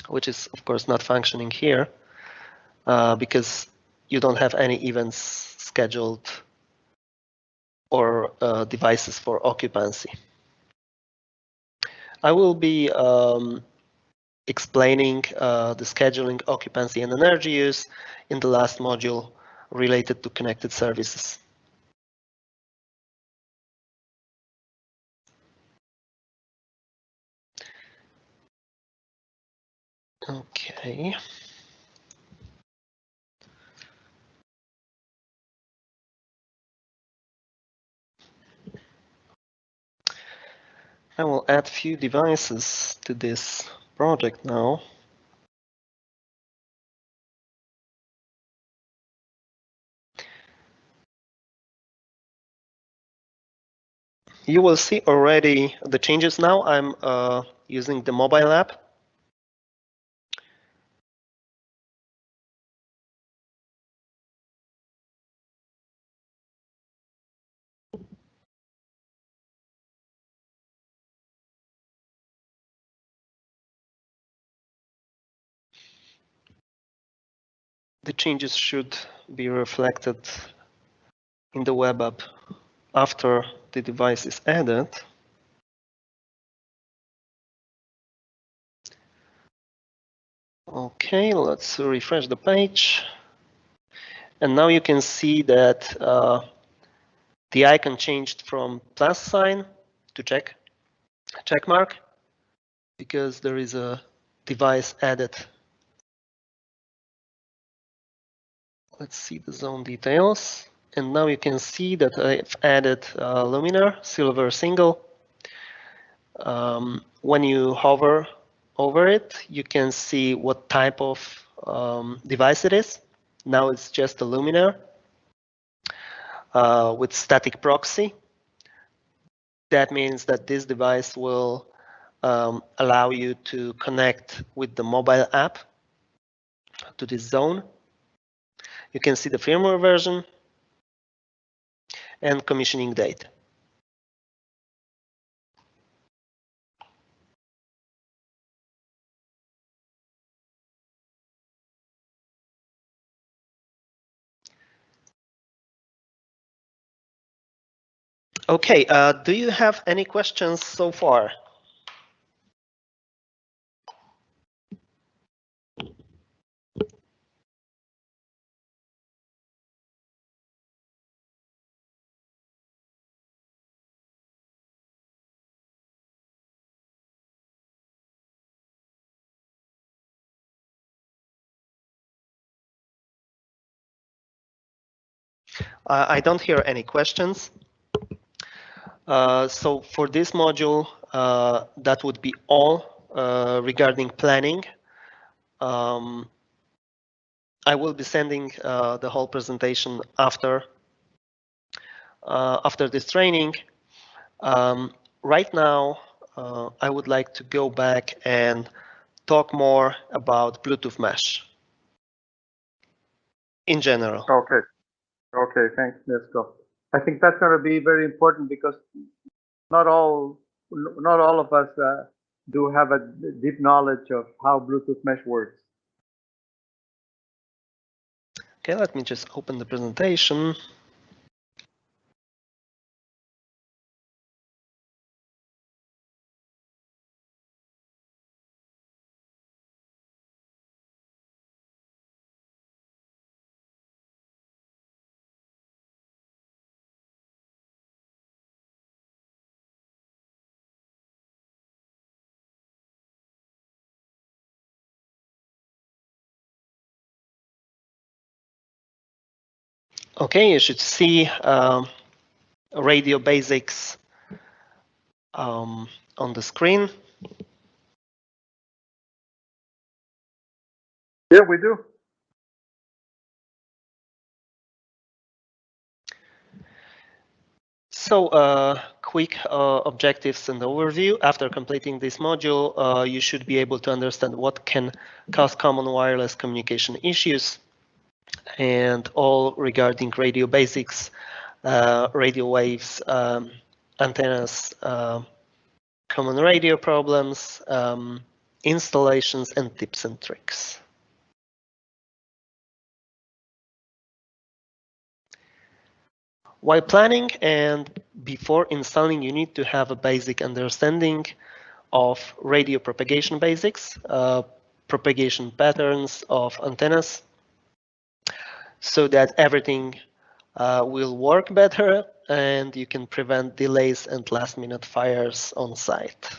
which is of course not functioning here because you don't have any events scheduled or devices for occupancy. I will be explaining the scheduling, occupancy, and energy use in the last module related to connected services. Okay. I will add few devices to this project now. You will see already the changes now. I'm using the mobile app. The changes should be reflected in the web app after the device is added. Okay, let's refresh the page. And now you can see that the icon changed from plus sign to check mark because there is a device added. Let's see the zone details. And now you can see that I've added luminaire, Silvair single. When you hover over it, you can see what type of device it is. Now it's just a luminaire with static proxy. That means that this device will allow you to connect with the mobile app to this zone. You can see the firmware version and commissioning date. Okay, do you have any questions so far? I don't hear any questions. So for this module, that would be all regarding planning. I will be sending the whole presentation after this training. Right now, I would like to go back and talk more about Bluetooth mesh in general. Okay, thanks, Nesko. I think that's going to be very important because not all of us do have a deep knowledge of how Bluetooth mesh works. Okay, let me just open the presentation. Okay, you should see radio basics on the screen. Yeah, we do. So quick objectives and overview. After completing this module, you should be able to understand what can cause common wireless communication issues, and all regarding radio basics, radio waves, antennas, common radio problems, installations, and tips and tricks. While planning and before installing, you need to have a basic understanding of radio propagation basics, propagation patterns of antennas, so that everything will work better and you can prevent delays and last-minute fires on site.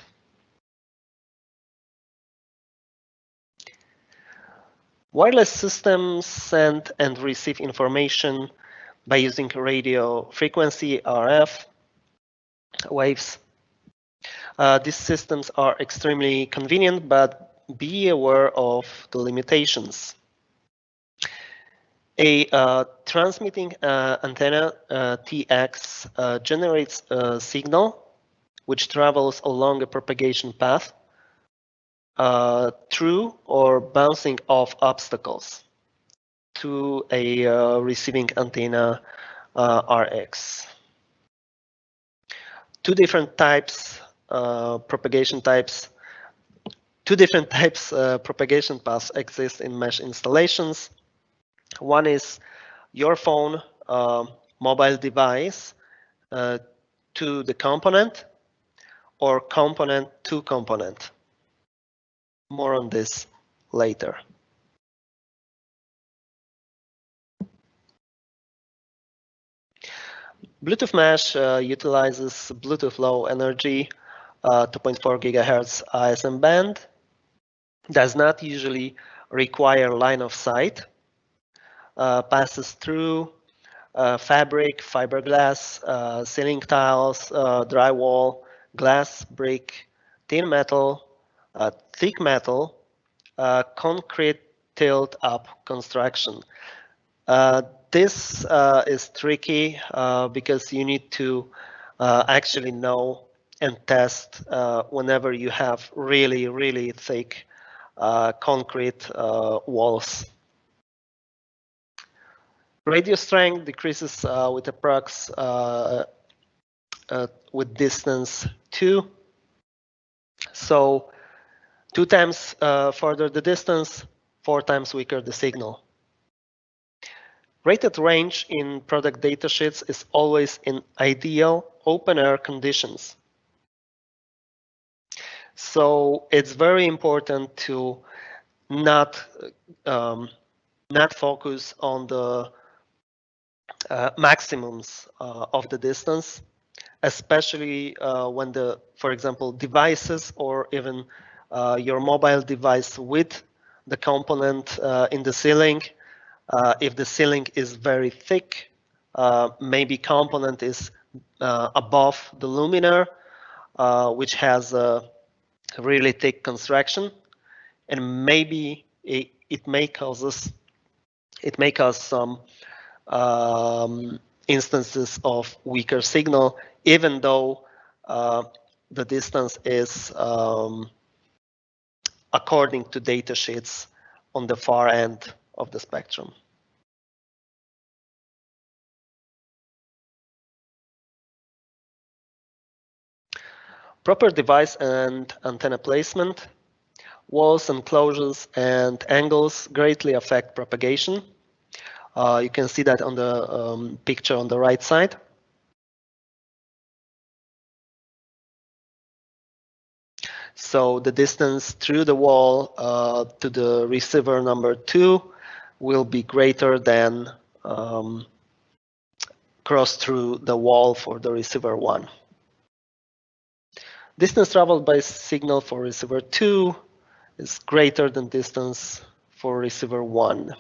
Wireless systems send and receive information by using radio frequency RF waves. These systems are extremely convenient, but be aware of the limitations. A transmitting antenna TX generates a signal which travels along a propagation path through or bouncing off obstacles to a receiving antenna RX. Two different types propagation types propagation paths exist in mesh installations. One is your phone mobile device to the component, or component to component. More on this later. Bluetooth mesh utilizes Bluetooth low energy 2.4 gigahertz ISM band, does not usually require line of sight, passes through fabric, fiberglass, ceiling tiles, drywall, glass, brick, thin metal, thick metal, concrete tilt-up construction. This is tricky because you need to actually know and test whenever you have really, really thick concrete walls. Radio strength decreases with approx with distance 2. So 2 times further the distance, 4 times weaker the signal. Rated range in product datasheets is always in ideal open air conditions. So it's very important to not focus on the maximums of the distance, especially when for example, devices or even your mobile device with the component in the ceiling. If the ceiling is very thick, maybe component is above the luminaire, which has a really thick construction, and maybe it may cause some instances of weaker signal, even though the distance is according to data sheets on the far end of the spectrum. Proper device and antenna placement, walls, enclosures, and angles greatly affect propagation. You can see that on the picture on the right side. So the distance through the wall to the receiver number 2 will be greater than cross through the wall for the receiver 1. Distance traveled by signal for receiver 2 is greater than distance for receiver 1.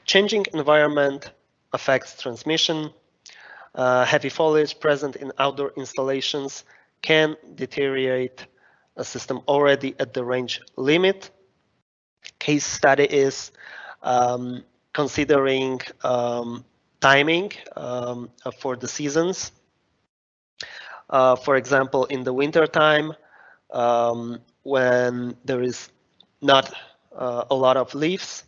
Changing environment affects transmission. Heavy foliage present in outdoor installations can deteriorate a system already at the range limit. Case study is considering timing for the seasons. For example, in the winter time, when there is not a lot of leaves,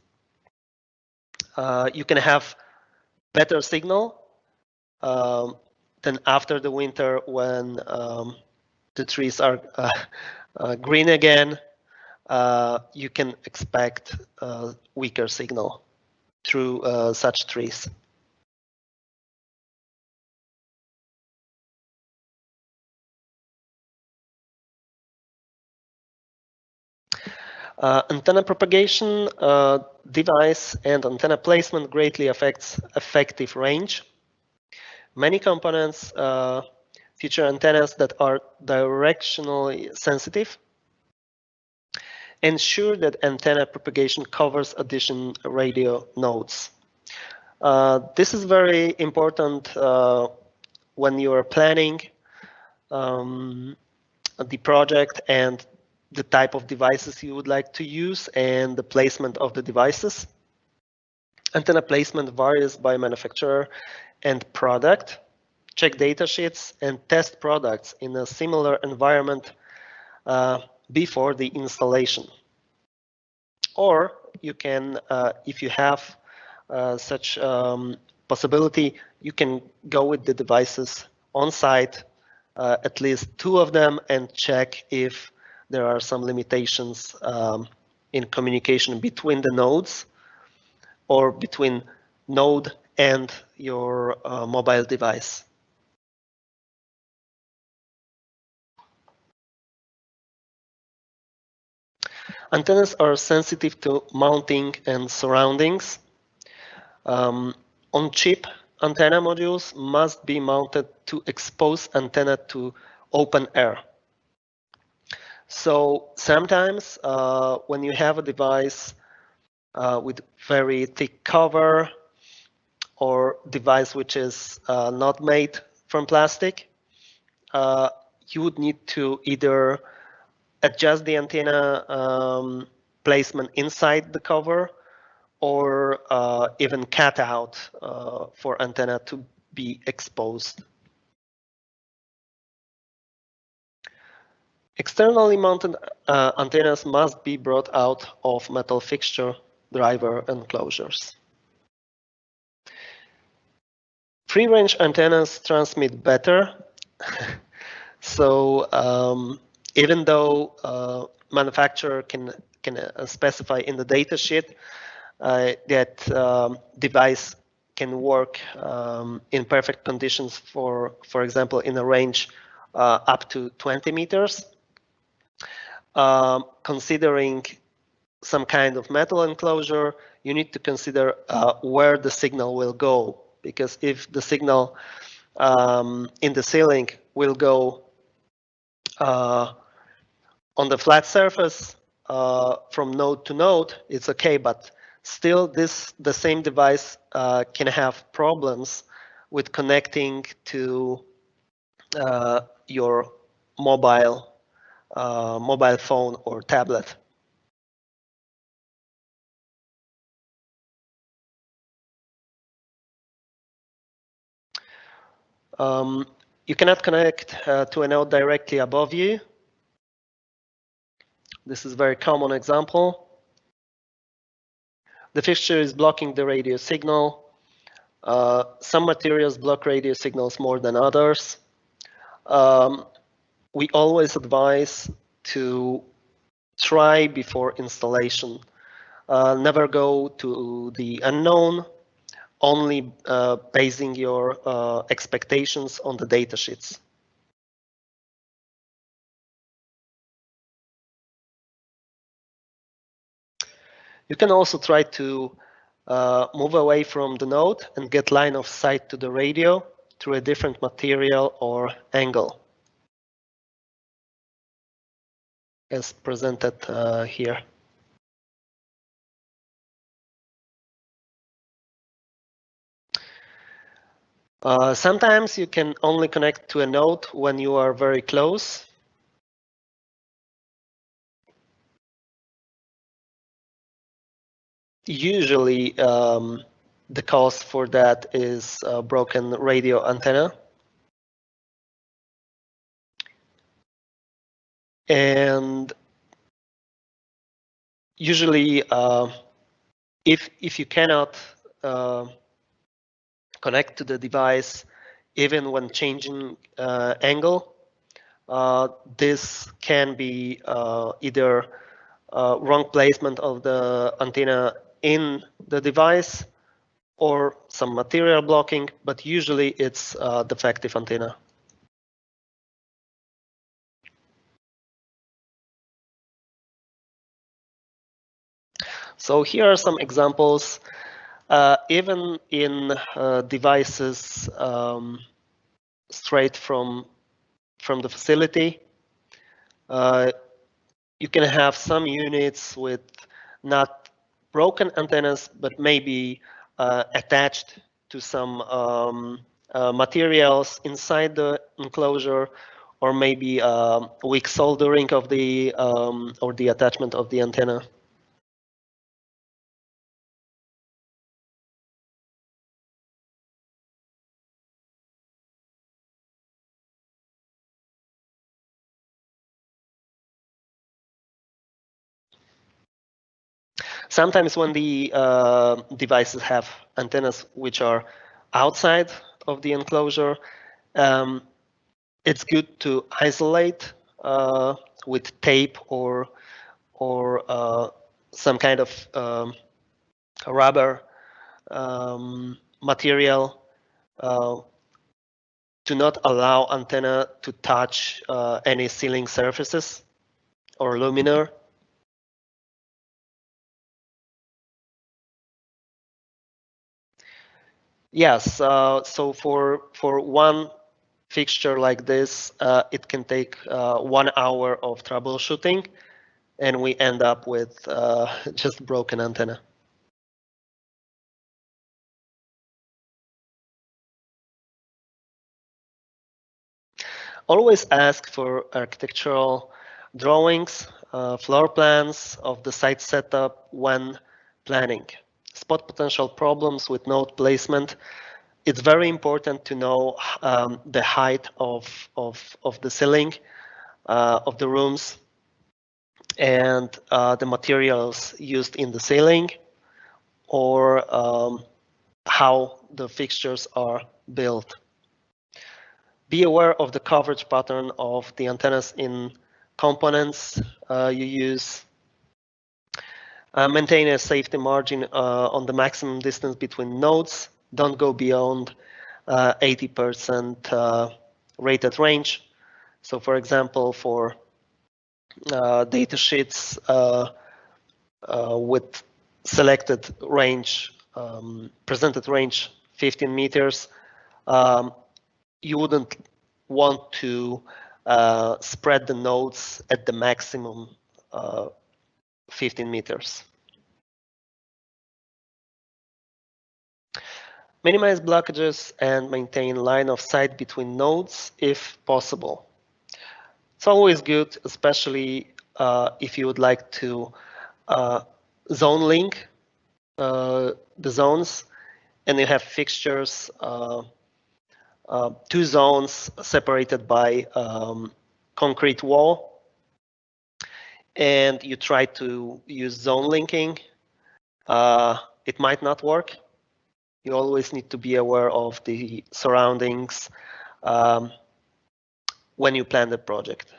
you can have better signal than after the winter when the trees are green again. You can expect weaker signal through such trees. Antenna propagation device and antenna placement greatly affects effective range. Many components feature antennas that are directionally sensitive. Ensure that antenna propagation covers additional radio nodes. This is very important when you are planning the project and the type of devices you would like to use and the placement of the devices. Antenna placement varies by manufacturer and product. Check datasheets and test products in a similar environment before the installation. Or you can, if you have such possibility, you can go with the devices on site, at least 2 of them, and check if there are some limitations in communication between the nodes or between node and your mobile device. Antennas are sensitive to mounting and surroundings. On-chip antenna modules must be mounted to expose antenna to open air. So sometimes when you have a device with very thick cover or device which is not made from plastic, you would need to either adjust the antenna placement inside the cover or even cut out for antenna to be exposed. Externally mounted antennas must be brought out of metal fixture, driver enclosures. Free-range antennas transmit better. So even though manufacturer can specify in the datasheet that device can work in perfect conditions for example, in a range up to 20 meters, considering some kind of metal enclosure, you need to consider where the signal will go, because if the signal in the ceiling will go on the flat surface from node to node, it's okay, but still the same device can have problems with connecting to your mobile phone or tablet. You cannot connect to a node directly above you. This is a very common example. The fixture is blocking the radio signal. Some materials block radio signals more than others. We always advise to try before installation. Never go to the unknown, only basing your expectations on the datasheets. You can also try to move away from the node and get line of sight to the radio through a different material or angle, as presented here. Sometimes you can only connect to a node when you are very close. Usually, the cause for that is a broken radio antenna. And usually, if you cannot connect to the device, even when changing angle, this can be either wrong placement of the antenna in the device or some material blocking, but usually it's defective antenna. So here are some examples. Even in devices straight from the facility, you can have some units with not broken antennas, but maybe attached to some materials inside the enclosure, or maybe weak soldering of the or the attachment of the antenna. Sometimes when the devices have antennas which are outside of the enclosure, it's good to isolate with tape or some kind of rubber material to not allow antenna to touch any ceiling surfaces or luminaire. Yes, so for one fixture like this, it can take 1 hour of troubleshooting, and we end up with just broken antenna. Always ask for architectural drawings, floor plans of the site setup when planning. Spot potential problems with node placement. It's very important to know the height of the ceiling of the rooms and the materials used in the ceiling, or how the fixtures are built. Be aware of the coverage pattern of the antennas in components you use. Maintain a safety margin on the maximum distance between nodes. Don't go beyond 80% rated range. So for example, for data sheets with selected range, presented range 15 meters, you wouldn't want to spread the nodes at the maximum 15 meters. Minimize blockages and maintain line of sight between nodes if possible. It's always good, especially if you would like to zone link the zones and you have fixtures, 2 zones separated by concrete wall, and you try to use zone linking. It might not work. You always need to be aware of the surroundings when you plan the project.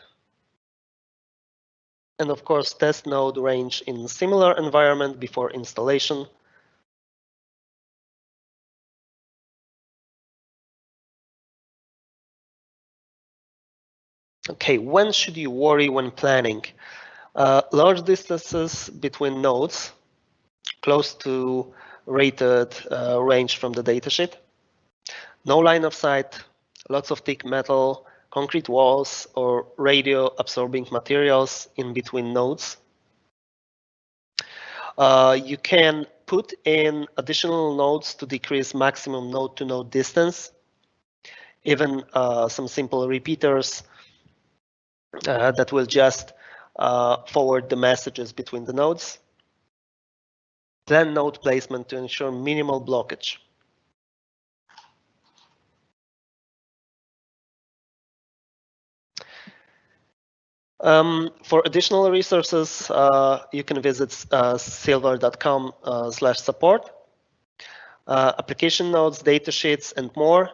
And of course, test node range in similar environment before installation. Okay, when should you worry when planning? Large distances between nodes, close to rated range from the datasheet. No line of sight, lots of thick metal, concrete walls, or radio absorbing materials in between nodes. You can put in additional nodes to decrease maximum node to node distance. Even some simple repeaters that will just forward the messages between the nodes. Plan node placement to ensure minimal blockage. For additional resources, you can visit silvair.com/support. Application notes, datasheets, and more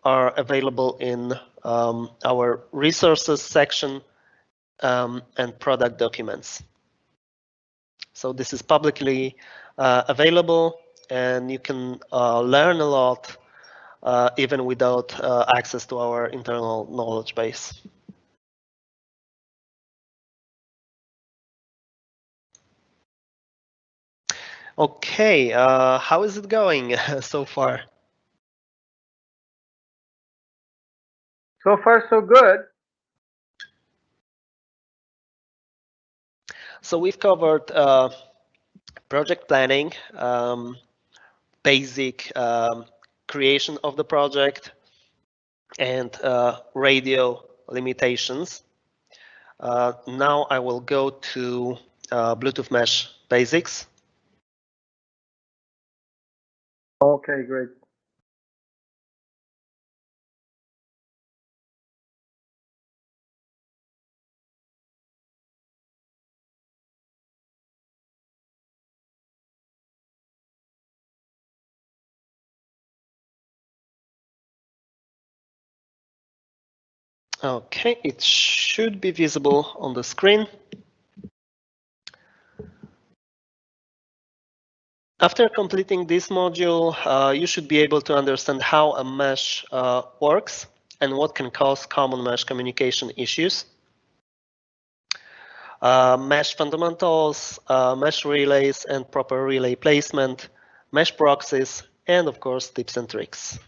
are available in our resources section and product documents. So this is publicly available, and you can learn a lot even without access to our internal knowledge base. Okay, how is it going so far? So far, so good. So we've covered project planning, basic creation of the project, and radio limitations. Now I will go to Bluetooth Mesh basics. Okay, great. Okay, it should be visible on the screen. After completing this module, you should be able to understand how a mesh works and what can cause common mesh communication issues. Mesh fundamentals, mesh relays and proper relay placement, mesh proxies, and of course tips and tricks.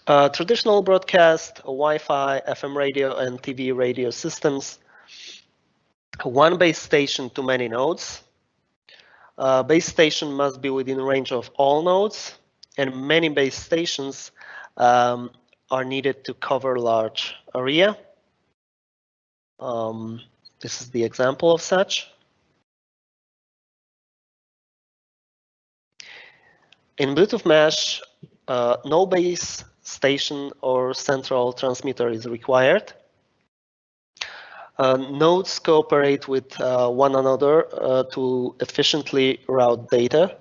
Traditional broadcast, Wi-Fi, FM radio, and TV radio systems. One base station to many nodes. Base station must be within range of all nodes, and many base stations are needed to cover large area. This is the example of such. In Bluetooth Mesh, no base station or central transmitter is required. Nodes cooperate with one another to efficiently route data.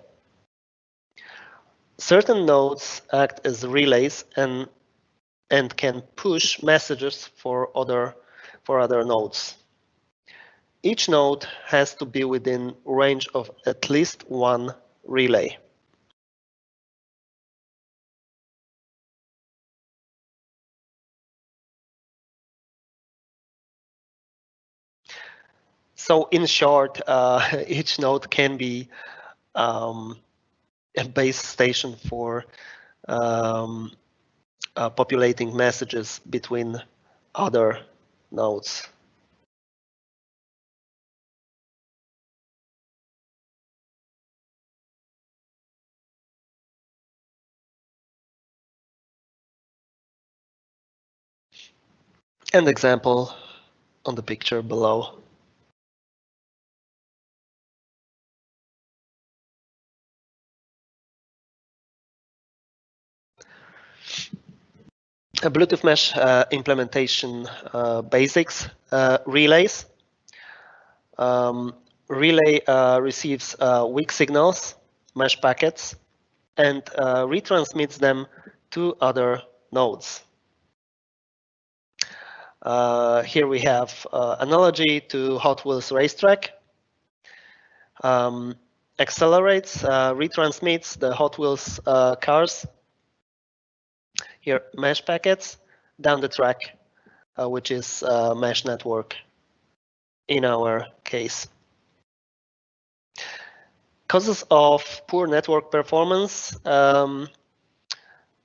Certain nodes act as relays and can push messages for other nodes. Each node has to be within range of at least one relay. So in short, each node can be a base station for populating messages between other nodes. An example on the picture below. A Bluetooth Mesh implementation basics, relays. Relay receives weak signals, mesh packets, and retransmits them to other nodes. Here we have analogy to Hot Wheels racetrack. Accelerates, retransmits the Hot Wheels cars. Here, mesh packets down the track, which is mesh network in our case. Causes of poor network performance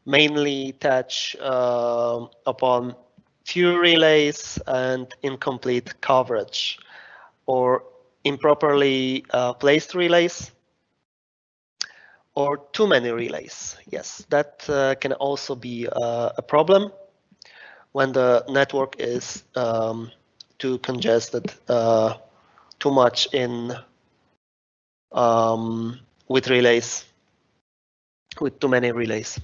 mainly touch upon few relays and incomplete coverage, or improperly placed relays, or too many relays. Yes, that can also be a problem when the network is too congested, too much in with relays. with too many relays.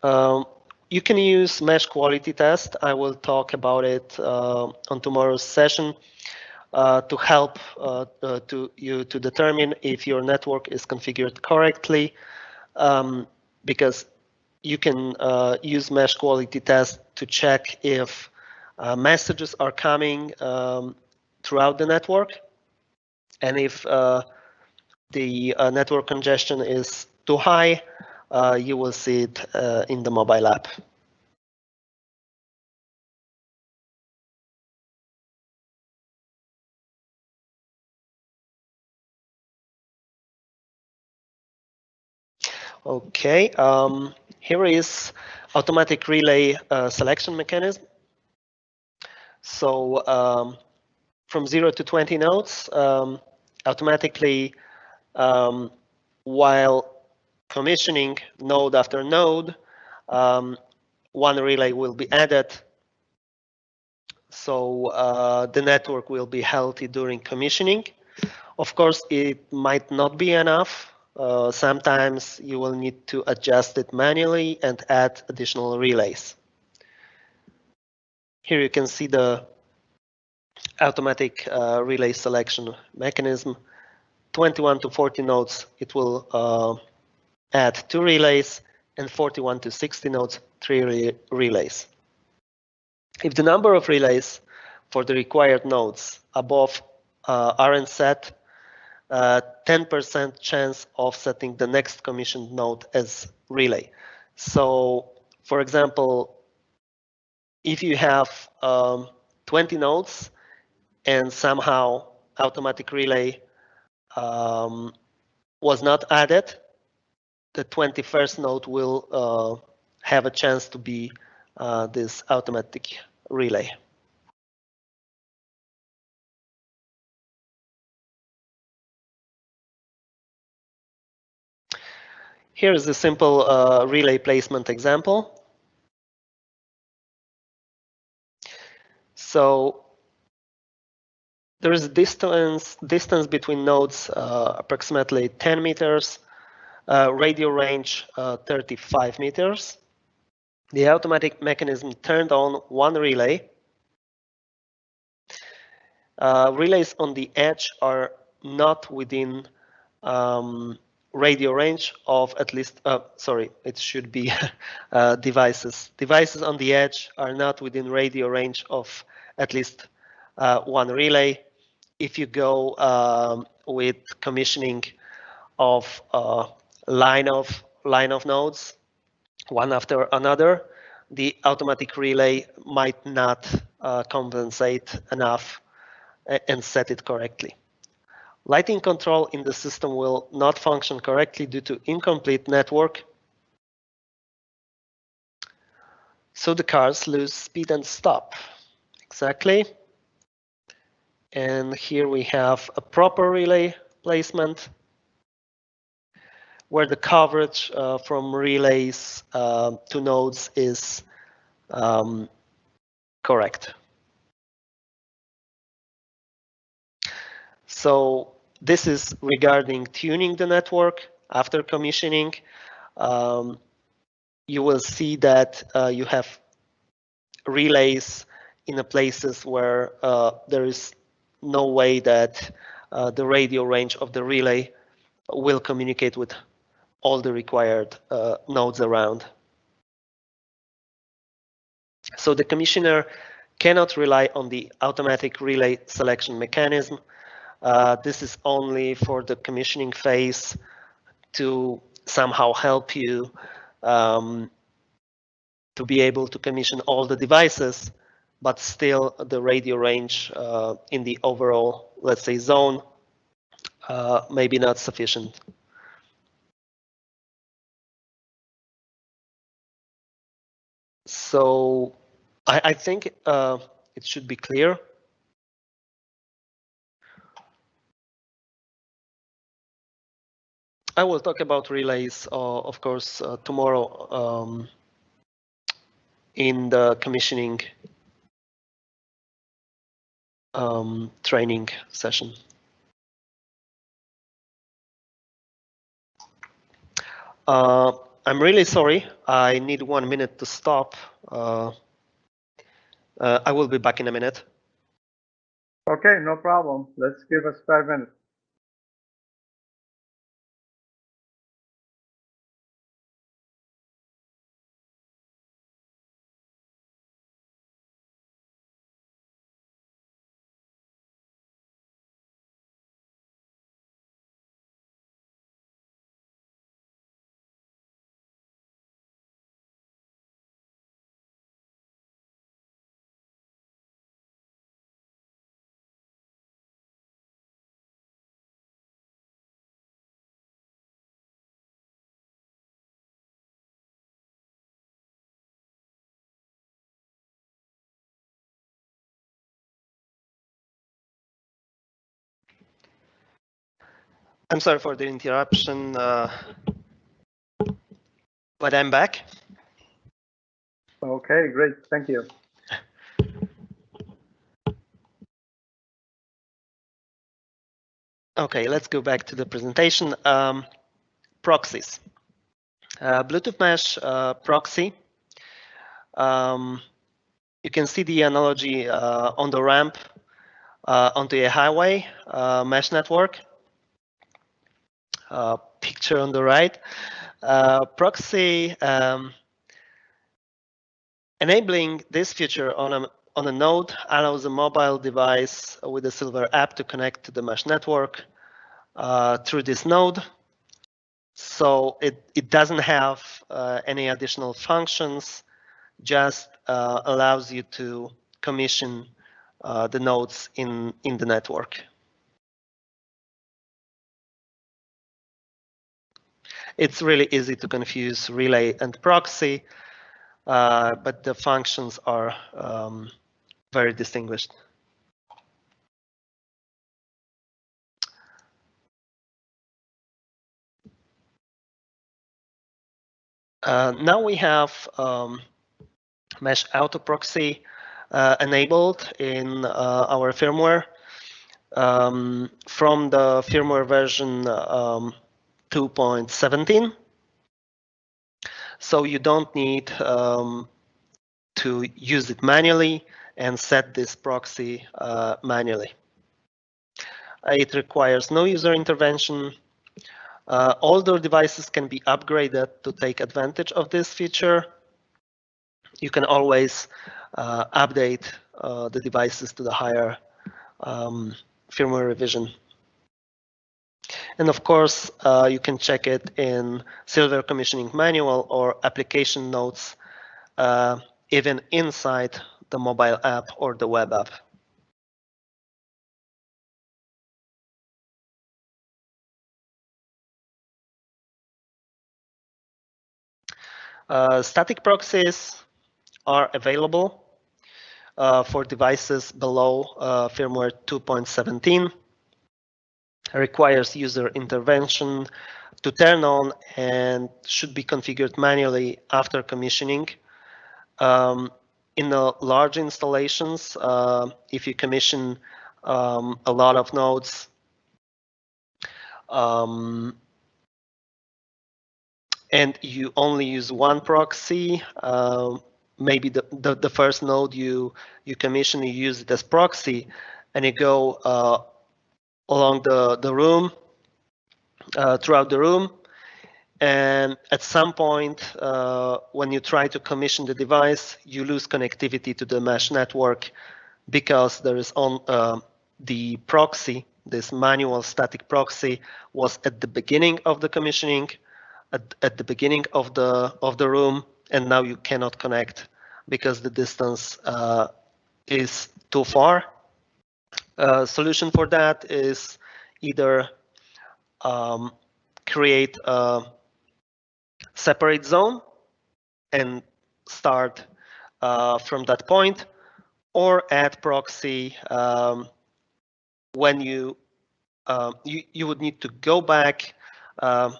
You can use mesh quality test. I will talk about it on tomorrow's session to help you to determine if your network is configured correctly, because you can use mesh quality test to check if messages are coming throughout the network, and if the network congestion is too high, you will see it in the mobile app. Okay, here is automatic relay selection mechanism. So from 0 to 20 nodes, automatically, while commissioning node after node, one relay will be added. So the network will be healthy during commissioning. Of course, it might not be enough. Sometimes you will need to adjust it manually and add additional relays. Here you can see the automatic relay selection mechanism. 21 to 40 nodes, it will add 2 relays, and 41 to 60 nodes, 3 relays. If the number of relays for the required nodes above aren't set, 10% chance of setting the next commissioned node as relay. So, for example, if you have 20 nodes and somehow automatic relay was not added, the 21st node will have a chance to be this automatic relay. Here is a simple relay placement example. So there is a distance between nodes approximately 10 meters, radio range 35 meters. The automatic mechanism turned on one relay. Relays on the edge are not within radio range of at least, sorry, it should be devices. Devices on the edge are not within radio range of at least one relay. If you go with commissioning of line of nodes, one after another, the automatic relay might not compensate enough and set it correctly. Lighting control in the system will not function correctly due to incomplete network. So the cars lose speed and stop. Exactly. And here we have a proper relay placement where the coverage from relays to nodes is correct. So this is regarding tuning the network after commissioning. You will see that you have relays in the places where there is no way that the radio range of the relay will communicate with all the required nodes around. So the commissioner cannot rely on the automatic relay selection mechanism. This is only for the commissioning phase to somehow help you to be able to commission all the devices, but still the radio range in the overall, let's say, zone maybe not sufficient. So I think it should be clear. I will talk about relays, of course, tomorrow in the commissioning training session. I'm really sorry. I need 1 minute to stop. I will be back in a minute. Okay, no problem. Let's give us 5 minutes. I'm sorry for the interruption, but I'm back. Okay, great. Thank you. Okay, let's go back to the presentation. Proxies. Bluetooth Mesh proxy. You can see the analogy on the ramp onto a highway mesh network. Picture on the right. Proxy enabling this feature on a node allows a mobile device with a Silvair app to connect to the mesh network through this node. So it doesn't have any additional functions, just allows you to commission the nodes in the network. It's really easy to confuse relay and proxy, but the functions are very distinguished. Now we have mesh auto proxy enabled in our firmware from the firmware version 2.17. So you don't need to use it manually and set this proxy manually. It requires no user intervention. Older devices can be upgraded to take advantage of this feature. You can always update the devices to the higher firmware revision. And of course, you can check it in Silvair commissioning manual or application notes, even inside the mobile app or the web app. Static proxies are available for devices below firmware 2.17. Requires user intervention to turn on and should be configured manually after commissioning. In the large installations, if you commission a lot of nodes, and you only use one proxy, maybe the first node you commission, you use it as proxy, and you go along the room, throughout the room, and at some point when you try to commission the device, you lose connectivity to the mesh network because there is on the proxy, this manual static proxy was at the beginning of the commissioning, at the beginning of the room, and now you cannot connect because the distance is too far. Solution for that is either create a separate zone and start from that point, or add proxy when you would need to go back a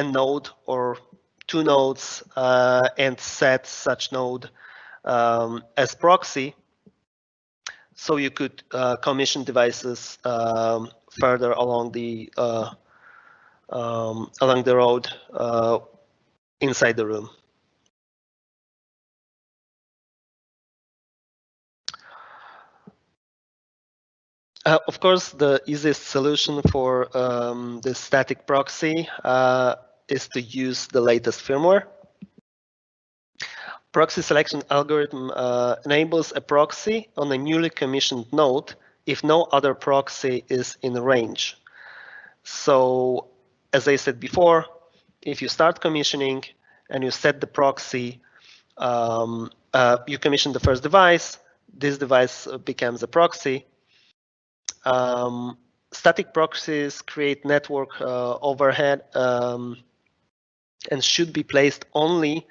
node or two nodes and set such node as proxy, so you could commission devices further along the road inside the room. Of course, the easiest solution for the static proxy is to use the latest firmware. Proxy selection algorithm enables a proxy on a newly commissioned node if no other proxy is in range. So, as I said before, if you start commissioning and you set the proxy, you commission the first device, this device becomes a proxy. Static proxies create network overhead and should be placed only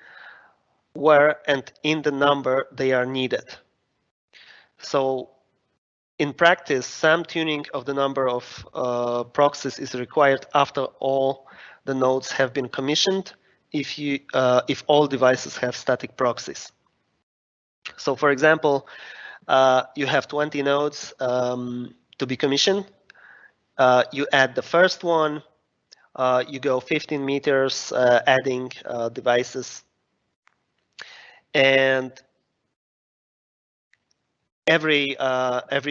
where and in the number they are needed. So in practice, some tuning of the number of proxies is required after all the nodes have been commissioned if all devices have static proxies. So for example, you have 20 nodes to be commissioned. You add the first one, you go 15 meters adding devices, and every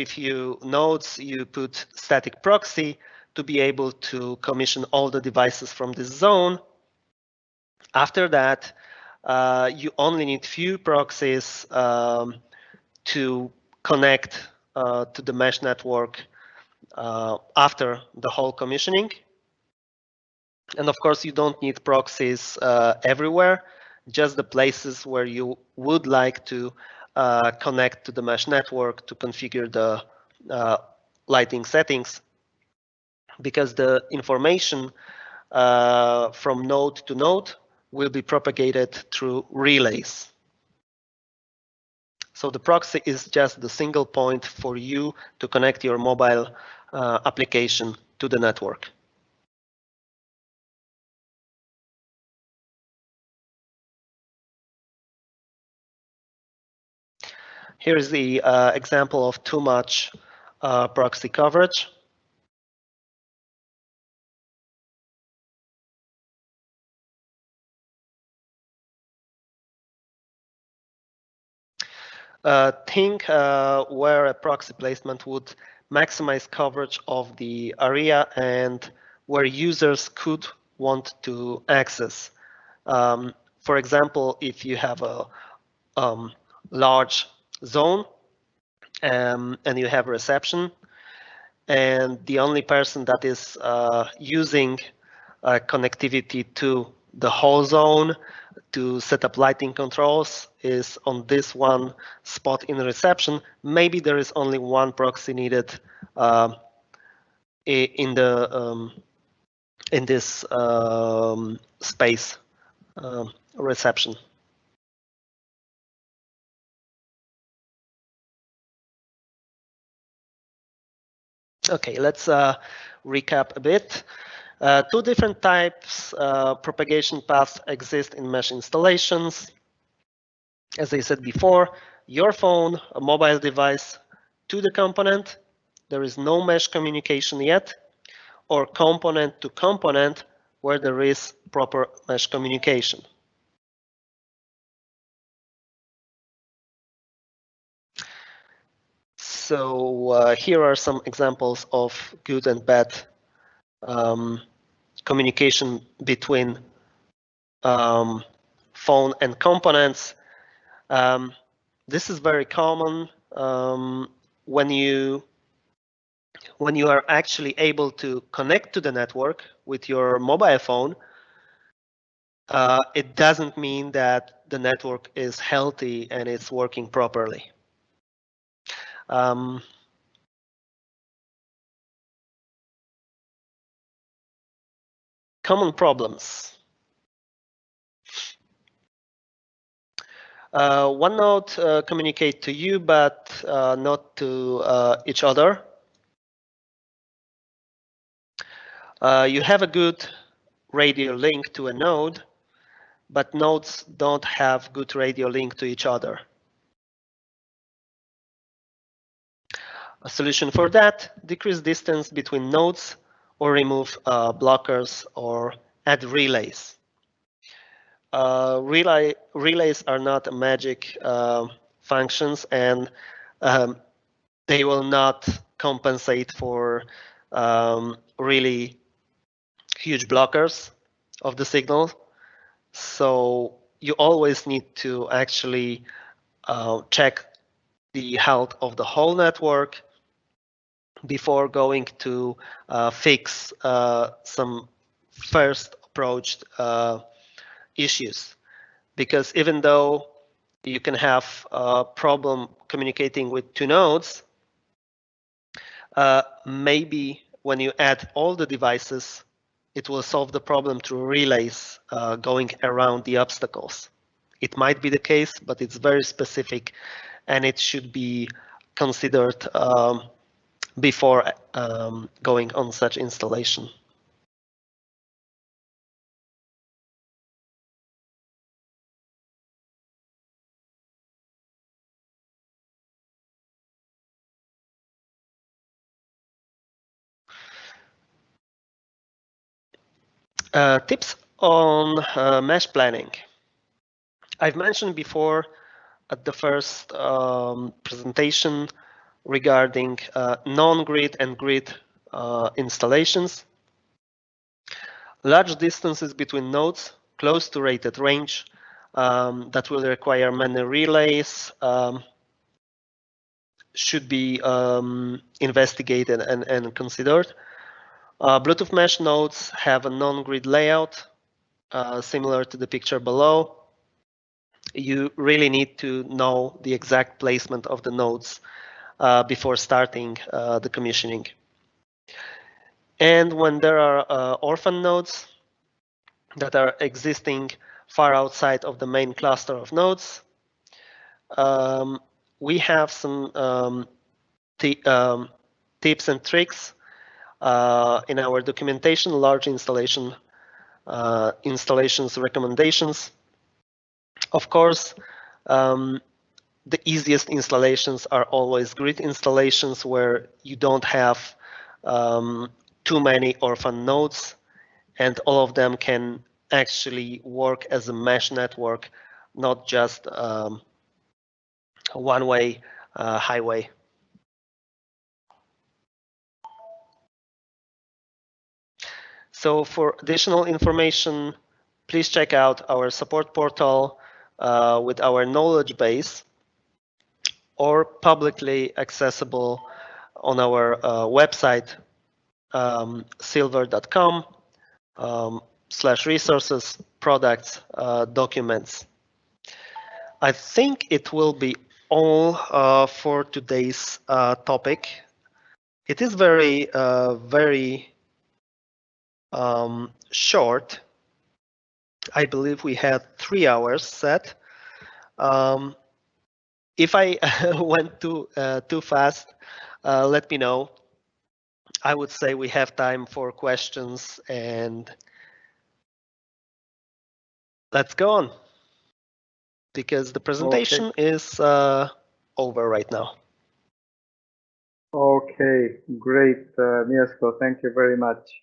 few nodes you put static proxy to be able to commission all the devices from this zone. After that, you only need few proxies to connect to the mesh network after the whole commissioning. And of course, you don't need proxies everywhere, just the places where you would like to connect to the mesh network to configure the lighting settings, because the information from node to node will be propagated through relays. So the proxy is just the single point for you to connect your mobile application to the network. Here is the example of too much proxy coverage. Think where a proxy placement would maximize coverage of the area and where users could want to access. For example, if you have a large zone and you have reception, and the only person that is using connectivity to the whole zone to set up lighting controls is on this one spot in reception, maybe there is only one proxy needed in this space reception. Okay, let's recap a bit. Two different types propagation paths exist in mesh installations. As I said before, your phone, a mobile device to the component, there is no mesh communication yet, or component to component where there is proper mesh communication. So here are some examples of good and bad communication between phone and components. This is very common when you are actually able to connect to the network with your mobile phone. It doesn't mean that the network is healthy and it's working properly. Common problems. One node communicate to you, but not to each other. You have a good radio link to a node, but nodes don't have good radio link to each other. A solution for that, decrease distance between nodes or remove blockers or add relays. relays are not magic functions, and they will not compensate for really huge blockers of the signal. So you always need to actually check the health of the whole network before going to fix some first approached issues. Because even though you can have a problem communicating with two nodes, maybe when you add all the devices, it will solve the problem through relays going around the obstacles. It might be the case, but it's very specific, and it should be considered before going on such installation. Tips on mesh planning. I've mentioned before at the first presentation regarding non-grid and grid installations. Large distances between nodes close to rated range that will require many relays should be investigated and considered. Bluetooth mesh nodes have a non-grid layout similar to the picture below. You really need to know the exact placement of the nodes before starting the commissioning. And when there are orphan nodes that are existing far outside of the main cluster of nodes, we have some tips and tricks in our documentation, large installations recommendations. Of course, the easiest installations are always grid installations where you don't have too many orphan nodes, and all of them can actually work as a mesh network, not just one-way highway. So for additional information, please check out our support portal with our knowledge base, or publicly accessible on our website, silvair.com/resources, products, documents. I think it will be all for today's topic. It is very, very short. I believe we had 3 hours set. If I went too fast, let me know. I would say we have time for questions, and let's go on, because the presentation is over right now. Okay, great, Mieszko, thank you very much.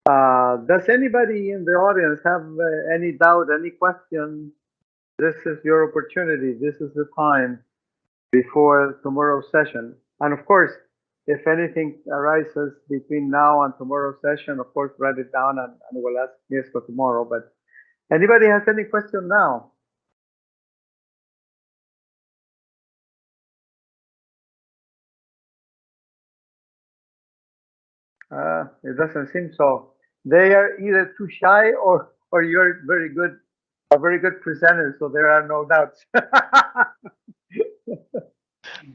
Does anybody in the audience have any doubt, any question? This is your opportunity. This is the time before tomorrow's session. And of course, if anything arises between now and tomorrow's session, of course, write it down and we'll ask Mieszko tomorrow. But anybody has any question now? It doesn't seem so. They are either too shy or you're very good, a very good presenter, so there are no doubts.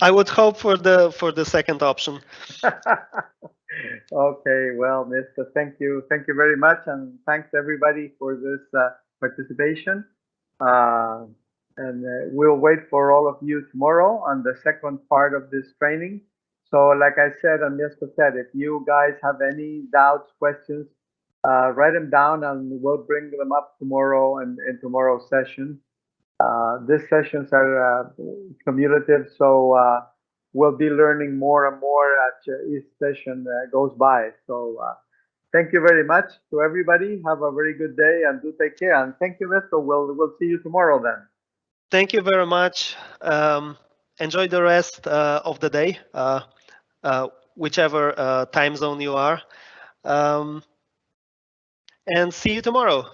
I would hope for the second option. Okay, well, Mr. Thank you very much, and thanks everybody for this participation. And we'll wait for all of you tomorrow on the second part of this training. So, like I said, and Mr. said, if you guys have any doubts, questions, write them down, and we'll bring them up tomorrow and in tomorrow's session. These sessions are cumulative, so we'll be learning more and more as each session goes by. So Thank you very much to everybody. Have a very good day and do take care. And thank you, Mr. We'll see you tomorrow then. Thank you very much. Enjoy the rest of the day, whichever time zone you are. And see you tomorrow.